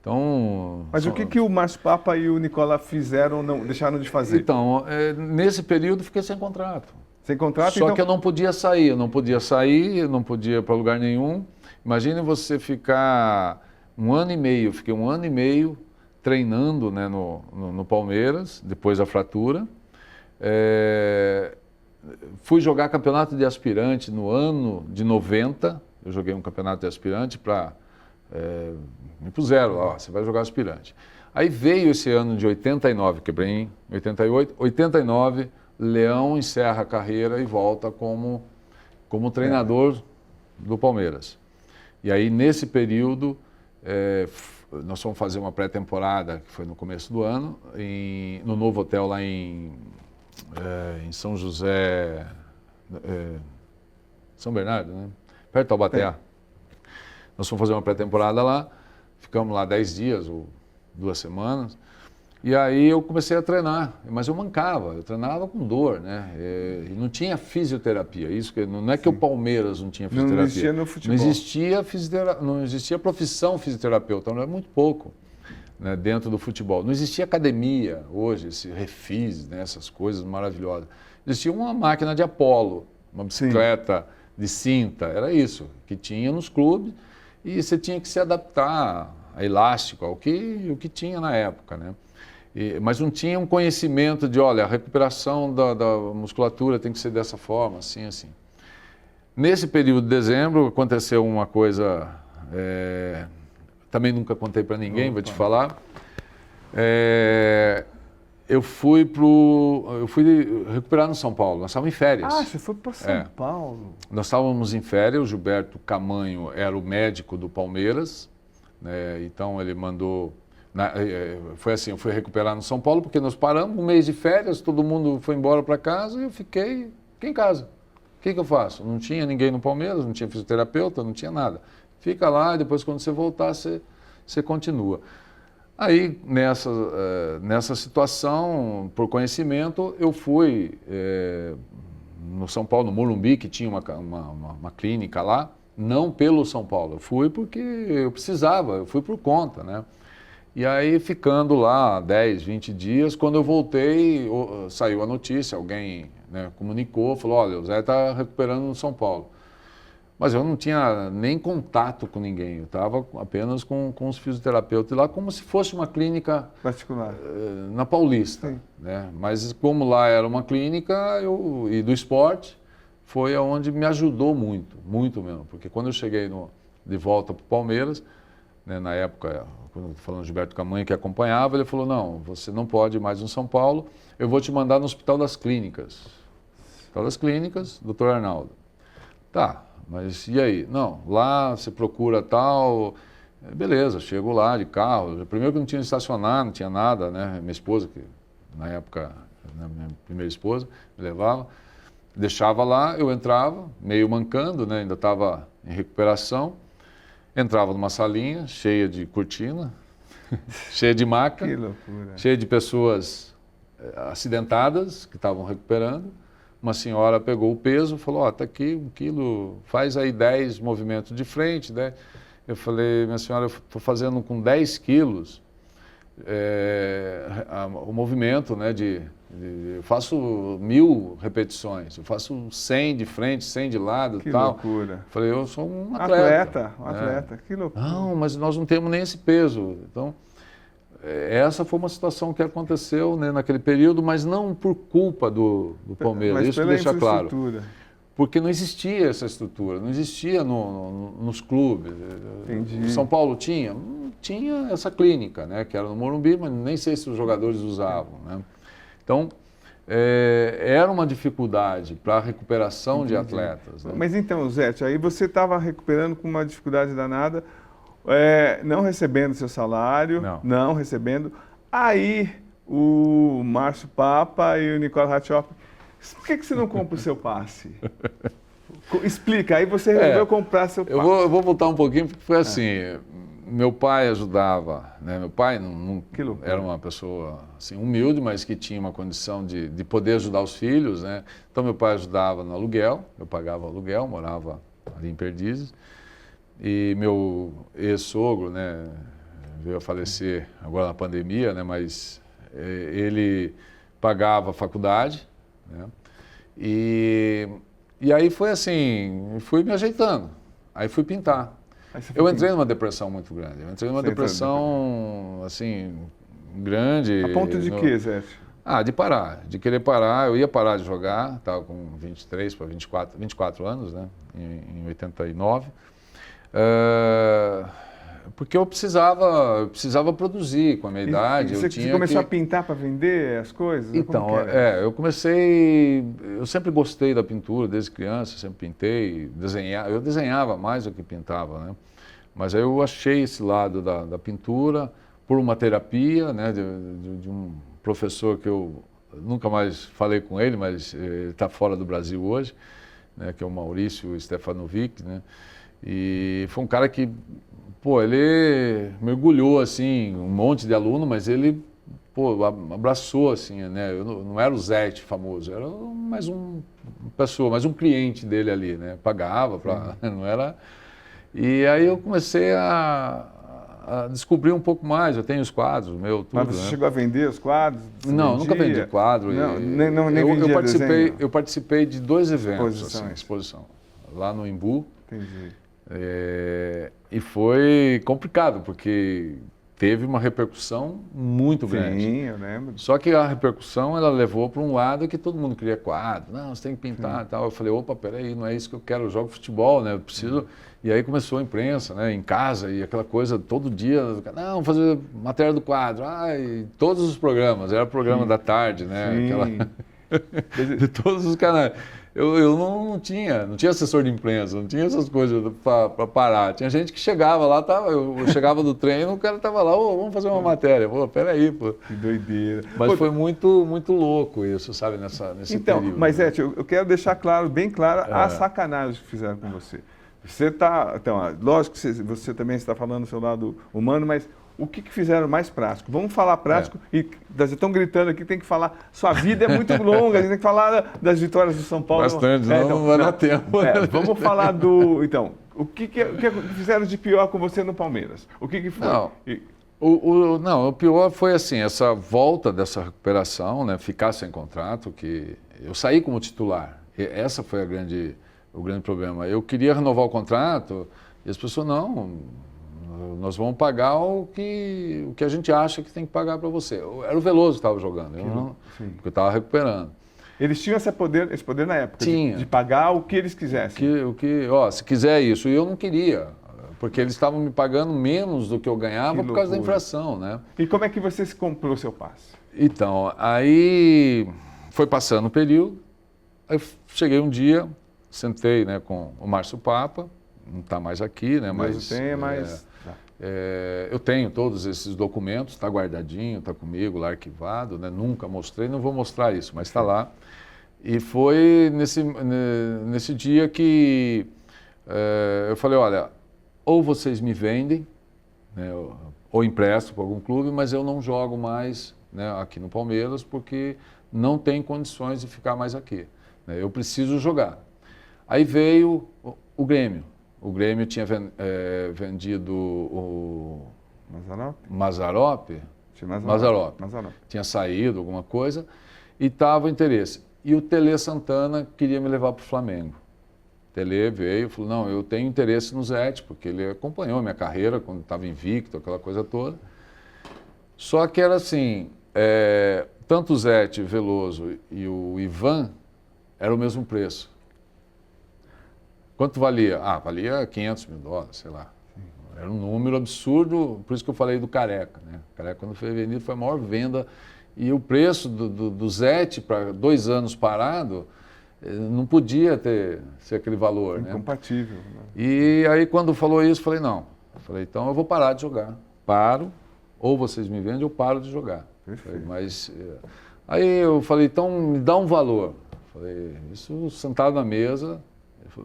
Então, mas o que o Márcio Papa e o Nicola fizeram, não deixaram de fazer? Então, nesse período fiquei sem contrato. Sem contrato? Só que eu não podia sair, não podia ir para lugar nenhum. Imagine você ficar um ano e meio, fiquei um ano e meio treinando, né, no Palmeiras, depois da fratura. Fui jogar campeonato de aspirante no ano de 90, eu joguei um campeonato de aspirante para... me puseram, ó, você vai jogar aspirante. Aí veio esse ano de 89, quebrei em 88, 89, Leão encerra a carreira e volta como treinador do Palmeiras. E aí, nesse período, nós fomos fazer uma pré-temporada, que foi no começo do ano, no novo hotel lá em São José, São Bernardo, né? Perto de Taubaté. Nós fomos fazer uma pré-temporada lá, ficamos lá 10 dias ou 2 semanas, e aí eu comecei a treinar, mas eu mancava, eu treinava com dor, né? E não tinha fisioterapia, isso que não é que o Palmeiras não tinha fisioterapia. Não existia no futebol. Não existia profissão fisioterapeuta, não é muito pouco, né, dentro do futebol. Não existia academia hoje, esse refis, né, essas coisas maravilhosas. Existia uma máquina de Apollo, uma bicicleta de cinta, era isso que tinha nos clubes, e você tinha que se adaptar a elástico, ao que tinha na época, né? Mas não tinha um conhecimento de, olha, a recuperação da musculatura tem que ser dessa forma, assim, assim. Nesse período de dezembro aconteceu uma coisa, também nunca contei para ninguém, vou te falar. Eu fui recuperar no São Paulo, nós estávamos em férias. Ah, você foi para São Paulo. Nós estávamos em férias, o Gilberto Camanho era o médico do Palmeiras, né, então ele mandou... foi assim, eu fui recuperar no São Paulo, porque nós paramos um mês de férias, todo mundo foi embora para casa e eu fiquei em casa. O que eu faço? Não tinha ninguém no Palmeiras, não tinha fisioterapeuta, não tinha nada. Fica lá e depois quando você voltar, você continua. Aí, nessa situação, por conhecimento, eu fui no São Paulo, no Morumbi, que tinha uma clínica lá, não pelo São Paulo, eu fui porque eu precisava, eu fui por conta, né? E aí, ficando lá 10, 20 dias, quando eu voltei, saiu a notícia, alguém, né, comunicou, falou, olha, o Zé está recuperando no São Paulo. Mas eu não tinha nem contato com ninguém, eu estava apenas com os fisioterapeutas lá, como se fosse uma clínica particular na Paulista, né? Mas como lá era uma clínica e do esporte, foi onde me ajudou muito, muito mesmo, porque quando eu cheguei de volta para o Palmeiras, né, na época, quando eu estou falando de Gilberto Camanho, que acompanhava, ele falou, não, você não pode ir mais no São Paulo, eu vou te mandar no Hospital das Clínicas. Hospital das Clínicas, Dr. Arnaldo. Tá, mas e aí? Não, lá você procura tal... Beleza, chego lá de carro. Primeiro que não tinha estacionar, não tinha nada, né? Minha esposa, que na época, minha primeira esposa, me levava, deixava lá, eu entrava, meio mancando, né? Ainda estava em recuperação. Entrava numa salinha cheia de cortina, cheia de maca, cheia de pessoas acidentadas que estavam recuperando. Uma senhora pegou o peso e falou, ó, tá aqui 1 quilo, faz aí 10 movimentos de frente, né? Eu falei, minha senhora, eu estou fazendo com 10 quilos o movimento, né, eu faço 1000 repetições, eu faço 100 de frente, 100 de lado e tal. Que loucura. Eu falei, eu sou um atleta. Atleta, que loucura. Não, mas nós não temos nem esse peso. Então, essa foi uma situação que aconteceu, né, naquele período, mas não por culpa do Palmeiras, mas isso deixa claro. Porque não existia essa estrutura, não existia nos clubes. Entendi. O São Paulo tinha essa clínica, né, que era no Morumbi, mas nem sei se os jogadores usavam, né? Então, era uma dificuldade para a recuperação de atletas. Né? Mas então, Zé, aí você estava recuperando com uma dificuldade danada, não recebendo seu salário, não recebendo. Aí o Márcio Papa e o Nicola Ratchop, por que você não compra o seu passe? Explica, aí você resolveu comprar seu passe. Eu vou voltar um pouquinho, porque foi assim, meu pai ajudava, né? Meu pai não era uma pessoa assim, humilde, mas que tinha uma condição de poder ajudar os filhos, né? Então meu pai ajudava no aluguel, eu pagava aluguel, morava ali em Perdizes, e meu ex-sogro, né, veio a falecer agora na pandemia, né? Mas ele pagava a faculdade, né? E aí foi assim, fui me ajeitando, aí fui pintar. Eu entrei numa depressão muito grande, eu entrei numa depressão, assim, grande. A ponto de quê, Zé? De parar, de querer parar, eu ia parar de jogar, estava com 23 para 24 anos, né, em 89. Porque eu precisava produzir com a minha idade. Você começou a pintar para vender as coisas? Então, eu sempre gostei da pintura desde criança, sempre pintei, eu desenhava mais do que pintava, né? Mas aí eu achei esse lado da pintura por uma terapia, né, de um professor que eu nunca mais falei com ele, mas ele está fora do Brasil hoje, né, que é o Maurício Stefanovic, né? E foi um cara que, pô, ele mergulhou, assim, um monte de aluno, mas ele, pô, abraçou, assim, né? Eu não era o Zete famoso, era mais uma pessoa, mais um cliente dele ali, né? Pagava, não era... E aí eu comecei a descobrir um pouco mais, eu tenho os quadros, tudo. Mas você chegou a vender os quadros? Não, nunca vendi quadro. Não, nem vendia desenho? Eu participei de 2 eventos, exposição, lá no Embu. Entendi. E foi complicado, porque teve uma repercussão muito grande. Sim, eu lembro. Só que a repercussão, ela levou para um lado que todo mundo queria quadro. Não, você tem que pintar e tal. Eu falei, opa, peraí, não é isso que eu quero, eu jogo futebol, né? Eu preciso... E aí começou a imprensa, né, em casa, e aquela coisa, todo dia, não, vamos fazer matéria do quadro. E todos os programas, era o programa da tarde, né? De todos os canais. Eu não tinha assessor de imprensa, não tinha essas coisas para parar. Tinha gente que chegava lá, eu chegava do treino, o cara estava lá, vamos fazer uma matéria. Pô, peraí, pô. Que doideira. Mas foi muito, muito louco isso, sabe, nesse período. Mas, Zete, eu quero deixar bem claro a sacanagem que fizeram com você. Você está, então, lógico que você também está falando do seu lado humano, mas o que fizeram mais prático? Vamos falar prático e vocês estão gritando aqui, tem que falar, sua vida é muito longa, a gente tem que falar das vitórias do São Paulo. Bastante, não vai dar tempo. Vamos falar então, o que fizeram de pior com você no Palmeiras? O que foi? Não, o pior foi assim, essa volta dessa recuperação, né, ficar sem contrato, que eu saí como titular, essa foi o grande problema. Eu queria renovar o contrato e as pessoas, não, nós vamos pagar o que a gente acha que tem que pagar para você. Era o Veloso que estava jogando, porque eu estava recuperando. Eles tinham esse poder na época, de pagar o que eles quisessem. Se quiser isso, e eu não queria, porque eles estavam me pagando menos do que eu ganhava por causa da inflação, né? E como é que você se comprou o seu passe? Então, aí foi passando o período, aí cheguei um dia, sentei, né, com o Márcio Papa, não está mais aqui, né? Eu tenho todos esses documentos, está guardadinho, está comigo lá arquivado, né? Nunca mostrei, não vou mostrar isso, mas está lá. E foi nesse dia que eu falei, olha, ou vocês me vendem, né, ou empresto para algum clube, mas eu não jogo mais, né, aqui no Palmeiras, porque não tem condições de ficar mais aqui, né? Eu preciso jogar. Aí veio o Grêmio. O Grêmio tinha vendido o Mazzaropi. Tinha saído alguma coisa e estava o interesse. E o Tele Santana queria me levar para o Flamengo. O Tele veio e falou, não, eu tenho interesse no Zete, porque ele acompanhou a minha carreira quando estava invicto, aquela coisa toda. Só que era assim, tanto o Zete, Veloso e o Ivan era o mesmo preço. Quanto valia? Valia $500 mil, sei lá. Era um número absurdo, por isso que eu falei do Careca, né? O Careca, quando foi vendido, foi a maior venda. E o preço do Zete, para 2 anos parado, não podia ser aquele valor, né? Incompatível. Né? E aí, quando falou isso, eu falei, não. Eu falei, então eu vou parar de jogar. Paro, ou vocês me vendem, eu paro de jogar. Aí eu falei, então me dá um valor. Eu falei, isso sentado na mesa...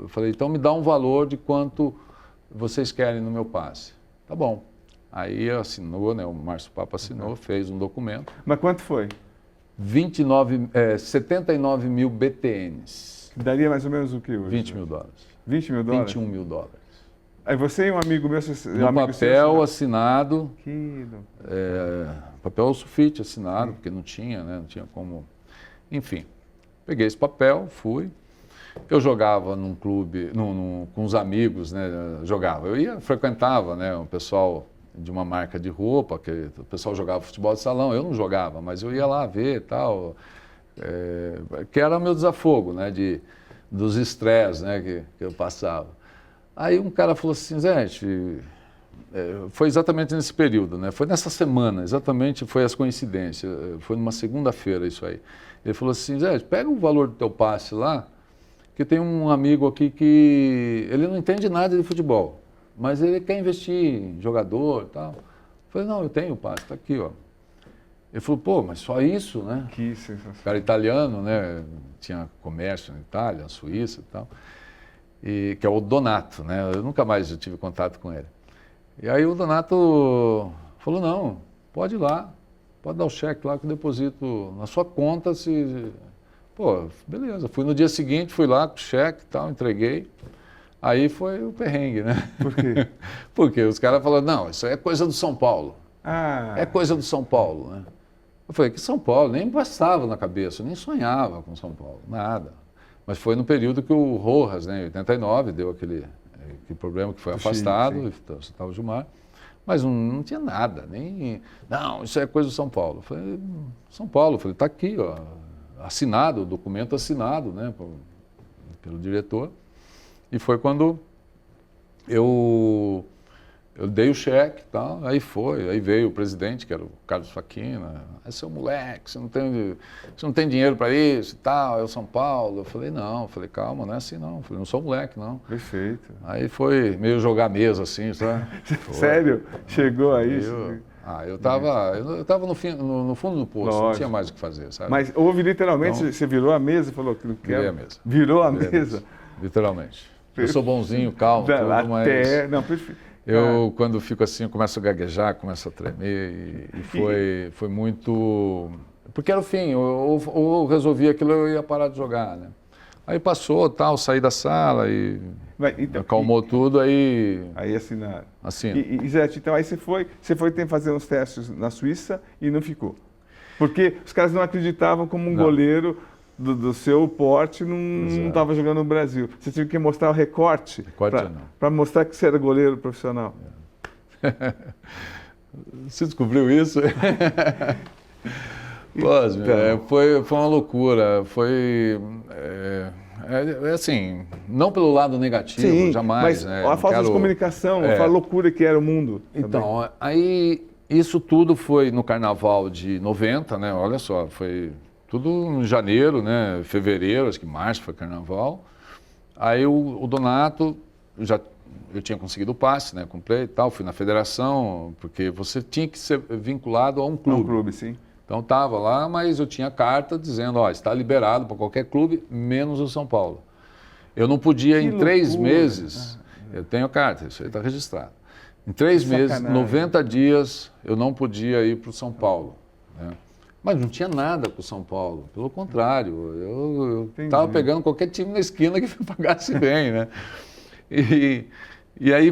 Eu falei, então me dá um valor de quanto vocês querem no meu passe. Tá bom. Aí assinou, né? O Márcio Papa assinou, fez um documento. Mas quanto foi? 79 mil BTNs. Daria mais ou menos o que hoje? $20 mil. $20 mil? $21 mil. Aí você e um amigo meu... No papel assinado. Papel sulfite assinado, porque não tinha, né? Não tinha como... Enfim, peguei esse papel, fui... Eu jogava num clube, com os amigos, né? Frequentava, né? Um pessoal de uma marca de roupa, que o pessoal jogava futebol de salão, eu não jogava, mas eu ia lá ver e tal, que era o meu desafogo, né? Dos estresses, né? Que eu passava. Aí um cara falou assim, Zé, foi exatamente nesse período, né? Foi nessa semana, exatamente, foi as coincidências. Foi numa segunda-feira isso aí. Ele falou assim, Zé, pega o valor do teu passe lá, que tem um amigo aqui que ele não entende nada de futebol, mas ele quer investir em jogador e tal. Eu falei, não, eu tenho o passe, tá aqui, ó. Ele falou, pô, mas só isso, né? Que sensacional. O cara italiano, né? Tinha comércio na Itália, na Suíça e tal. E, que é o Donato, né? Eu nunca mais tive contato com ele. E aí o Donato falou, não, pode ir lá, pode dar o cheque lá que eu deposito na sua conta se... Pô, beleza. Fui no dia seguinte, fui lá com o cheque e tal, entreguei. Aí foi o perrengue, né? Por quê? Porque os caras falaram, não, isso aí é coisa do São Paulo. Ah, É coisa do São Paulo, né? Eu falei, que São Paulo? Nem passava na cabeça, eu nem sonhava com São Paulo, nada. Mas foi no período que o Rojas, né, em 89, deu aquele problema que foi afastado, estava o Gilmar. Mas não tinha nada, nem... Não, isso é coisa do São Paulo. Eu falei, São Paulo, eu falei, tá aqui, ó, assinado, o documento assinado, né, pelo diretor. E foi quando eu dei o cheque e tal, aí veio o presidente, que era o Carlos Facchina, é seu moleque, você não tem dinheiro para isso e tal, é o São Paulo. Eu falei, não, calma, não é assim não, eu falei, não sou moleque não. Perfeito. Aí foi meio jogar mesa assim, sabe? Sério? Chegou aí? Eu tava no fundo do poço, não tinha mais o que fazer, sabe? Mas houve literalmente, então, você virou a mesa e falou que não quer? Virei a mesa. Virou a mesa? Literalmente. Eu sou bonzinho, calmo, tudo, mas... Não, perfeito. Eu, quando fico assim, eu começo a gaguejar, começo a tremer e foi muito... Porque era o fim, ou resolvi aquilo, eu ia parar de jogar, né? Aí passou, tal, saí da sala e então, acalmou tudo, aí... Aí assinaram. Assina. E Zé, então aí você foi fazer uns testes na Suíça e não ficou. Porque os caras não acreditavam como um goleiro do seu porte não estava jogando no Brasil. Você tinha que mostrar o recorte para mostrar que você era goleiro profissional. Você descobriu isso? Foi uma loucura. Foi assim, não pelo lado negativo, sim, jamais. Mas a falta de comunicação, a loucura que era o mundo. Então, também. Aí isso tudo foi no Carnaval de 90, né? Olha só, foi... Tudo em janeiro, né? Fevereiro, acho que março foi carnaval. Aí o Donato, eu tinha conseguido o passe, né? Comprei e tal, fui na federação, porque você tinha que ser vinculado a um clube. Um clube, sim. Então estava lá, mas eu tinha carta dizendo, ó, está liberado para qualquer clube, menos o São Paulo. Eu não podia, em 3 meses, eu tenho carta, isso aí está registrado. Em 3 meses, 90 dias, eu não podia ir para o São Paulo, né? Mas não tinha nada com o São Paulo, pelo contrário, eu estava pegando qualquer time na esquina que pagasse bem, né? E aí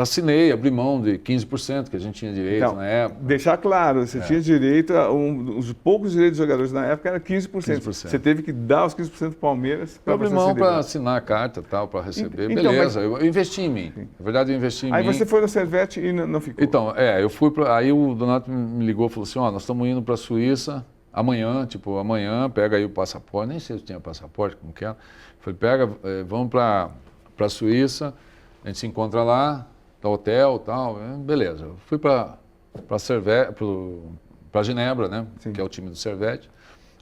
assinei, abri mão de 15% que a gente tinha direito então, na época. Deixar claro, você tinha direito, os poucos direitos dos jogadores na época era 15%. Você teve que dar os 15% para o Palmeiras. Eu abri mão para assinar a carta tal, para receber. Então, beleza, eu investi em mim. Sim. Na verdade, eu investi em mim. Aí você foi no Servete e não ficou. Então, eu fui para... Aí o Donato me ligou e falou assim, ó, nós estamos indo para a Suíça amanhã, pega aí o passaporte, nem sei se tinha passaporte, como que era. Falei, vamos para a Suíça, a gente se encontra lá, tá hotel e tal, beleza. Eu fui para Genebra, né, que é o time do Servete.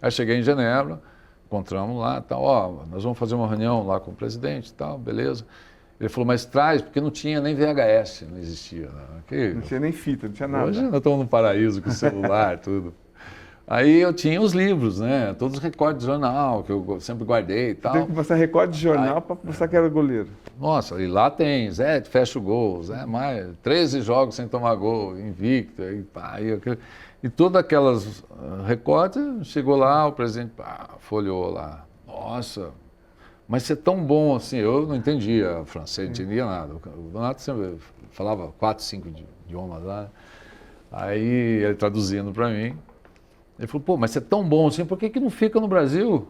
Aí cheguei em Genebra, encontramos lá, tal, ó, nós vamos fazer uma reunião lá com o presidente e tal, beleza. Ele falou, mas traz, porque não tinha nem VHS, não existia. Né? Não tinha nem fita, não tinha nada. Hoje nós estamos no paraíso com o celular, tudo. Aí eu tinha os livros, né? Todos os recortes de jornal, que eu sempre guardei e tal. Tem que mostrar recorde de jornal para mostrar que era goleiro. Nossa, e lá tem, Zé, fecha o gol, Zé, mais 13 jogos sem tomar gol, invicto, e todas aquelas recortes, chegou lá, o presidente folheou lá. Nossa, mas você é tão bom assim, eu não entendia francês, não entendia nada. O Donato sempre falava 4, 5 idiomas lá. Aí ele traduzindo para mim. Ele falou, pô, mas você é tão bom assim, por que não fica no Brasil?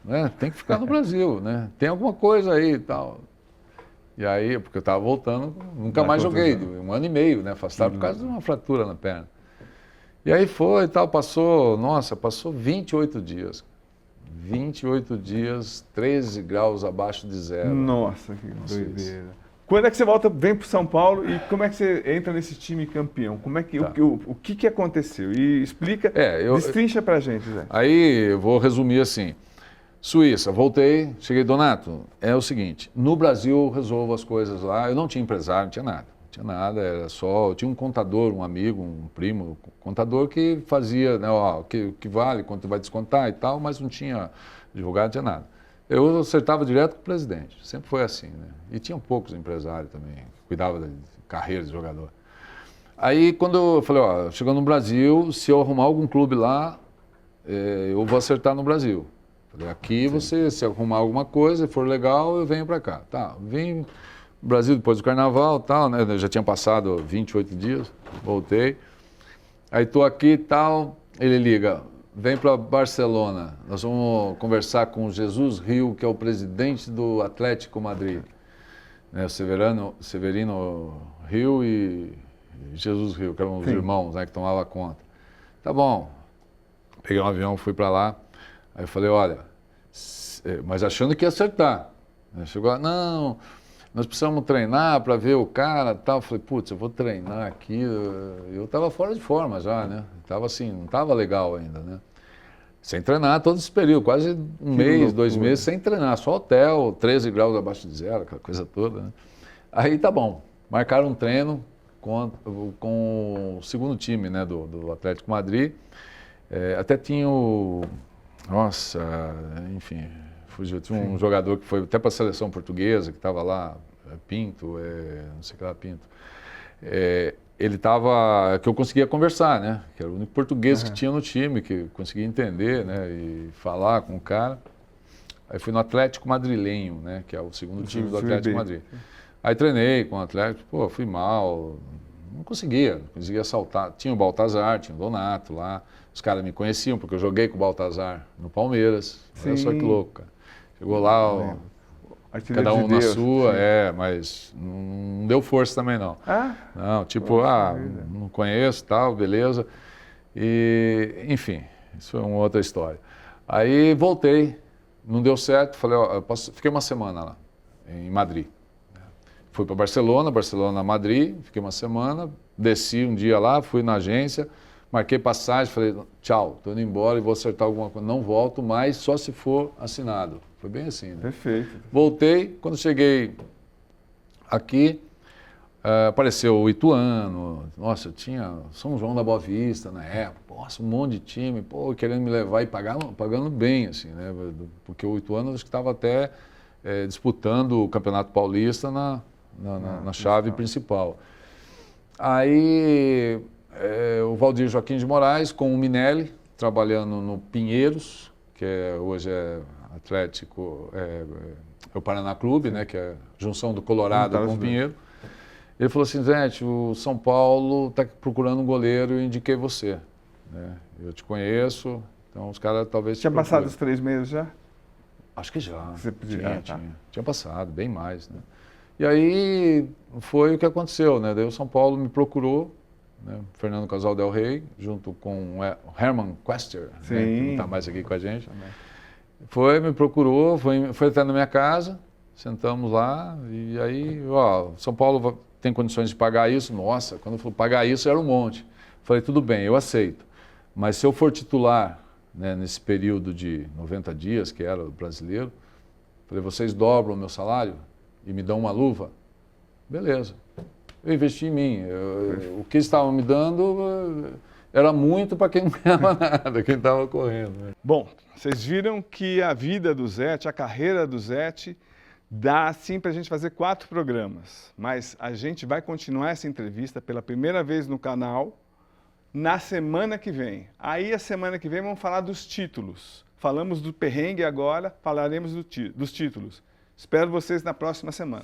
Né? Tem que ficar no Brasil, né? Tem alguma coisa aí e tal. E aí, porque eu estava voltando, nunca mais joguei, 1 ano e meio, né? Afastado por causa de uma fratura na perna. E aí foi e tal, passou 28 dias. 28 dias, 13 graus abaixo de zero. Nossa, que doideira. Quando é que você volta, vem para São Paulo e como é que você entra nesse time campeão? Como é que, Tá. o que aconteceu? E explica, destrincha pra gente, Zé. Aí eu vou resumir assim. Suíça, voltei, cheguei, Donato, é o seguinte, no Brasil eu resolvo as coisas lá, eu não tinha empresário, não tinha nada. Não tinha nada, era só, eu tinha um contador, um amigo, um primo, contador que fazia, né, ó, o que vale, quanto vai descontar e tal, mas não tinha advogado, não tinha nada. Eu acertava direto com o presidente, sempre foi assim, né? E tinha poucos empresários também, cuidava da carreira de jogador. Aí quando eu falei, ó, chegando no Brasil, se eu arrumar algum clube lá, eu vou acertar no Brasil. Falei, aqui você, se arrumar alguma coisa, for legal, eu venho para cá. Tá, vim no Brasil depois do carnaval, tal, né? Eu já tinha passado 28 dias, voltei. Aí tô aqui e tal, ele liga, vem para Barcelona, nós vamos conversar com o Jesus Rio, que é o presidente do Atlético Madrid. Né, o Severino Rio e Jesus Rio, que eram os irmãos, né, que tomavam conta. Tá bom, peguei um avião, fui para lá. Aí eu falei, olha, mas achando que ia acertar. Chegou lá, não, nós precisamos treinar para ver o cara e tal. Eu falei, putz, eu vou treinar aqui. Eu estava fora de forma já, né? Tava assim, não estava legal ainda, né? Sem treinar todo esse período, quase um mês, 2 meses sem treinar, só hotel, 13 graus abaixo de zero, aquela coisa toda, né? Aí tá bom, marcaram um treino com o segundo time, né, do Atlético Madrid. Até tinha o... Nossa, enfim, fugiu. Tinha um jogador que foi até para a seleção portuguesa, que estava lá, Pinto, não sei o que lá, Pinto. Ele estava, que eu conseguia conversar, né? Que era o único português que tinha no time, que eu conseguia entender, né? E falar com o cara. Aí fui no Atlético Madrilenho, né? Que é o segundo time do Atlético Madrid. Aí treinei com o Atlético, pô, fui mal, não conseguia saltar. Tinha o Baltazar, tinha o Donato lá. Os caras me conheciam, porque eu joguei com o Baltazar no Palmeiras. Olha só que louco, cara. Chegou lá, cada um na sua, mas não deu força também não. Não, tipo, não conheço, tal, beleza. E, enfim, isso é uma outra história. Aí voltei, não deu certo, falei, ó, fiquei uma semana lá, em Madrid. Fui para Barcelona, Madrid, fiquei uma semana, desci um dia lá, fui na agência, marquei passagem, falei, tchau, estou indo embora e vou acertar alguma coisa. Não volto mais, só se for assinado. Foi bem assim, né? Perfeito. Voltei, quando cheguei aqui, apareceu o Ituano, nossa, tinha São João da Boa Vista na época, nossa, um monte de time, pô, querendo me levar e pagando bem, assim, né? Porque o Ituano acho que estava até disputando o Campeonato Paulista na chave principal. Aí... o Valdir Joaquim de Moraes com o Minelli, trabalhando no Pinheiros, que hoje é Atlético, é o Paraná Clube, né, que é a junção do Colorado com o Pinheiro. Ele falou assim, Zé, o São Paulo está procurando um goleiro e indiquei você. Né? Eu te conheço, então os caras talvez... Tinha passado os 3 meses já? Acho que já. Você podia, tinha passado, bem mais. Né? E aí foi o que aconteceu, né? Daí o São Paulo me procurou, né? Fernando Casal Del Rey, junto com o Herman Quester, né? Que não está mais aqui com a gente. Me procurou, foi até na minha casa, sentamos lá, e aí, ó, São Paulo tem condições de pagar isso? Nossa, quando eu falei pagar isso era um monte. Falei, tudo bem, eu aceito, mas se eu for titular, né, nesse período de 90 dias, que era o brasileiro, falei, vocês dobram o meu salário e me dão uma luva? Beleza. Eu investi em mim. O que eles estavam me dando era muito para quem não ganhava nada, quem estava correndo. Né? Bom, vocês viram que a vida do Zete, a carreira do Zete, dá sim para a gente fazer 4 programas. Mas a gente vai continuar essa entrevista pela primeira vez no canal na semana que vem. Aí a semana que vem vamos falar dos títulos. Falamos do perrengue agora, falaremos dos títulos. Espero vocês na próxima semana.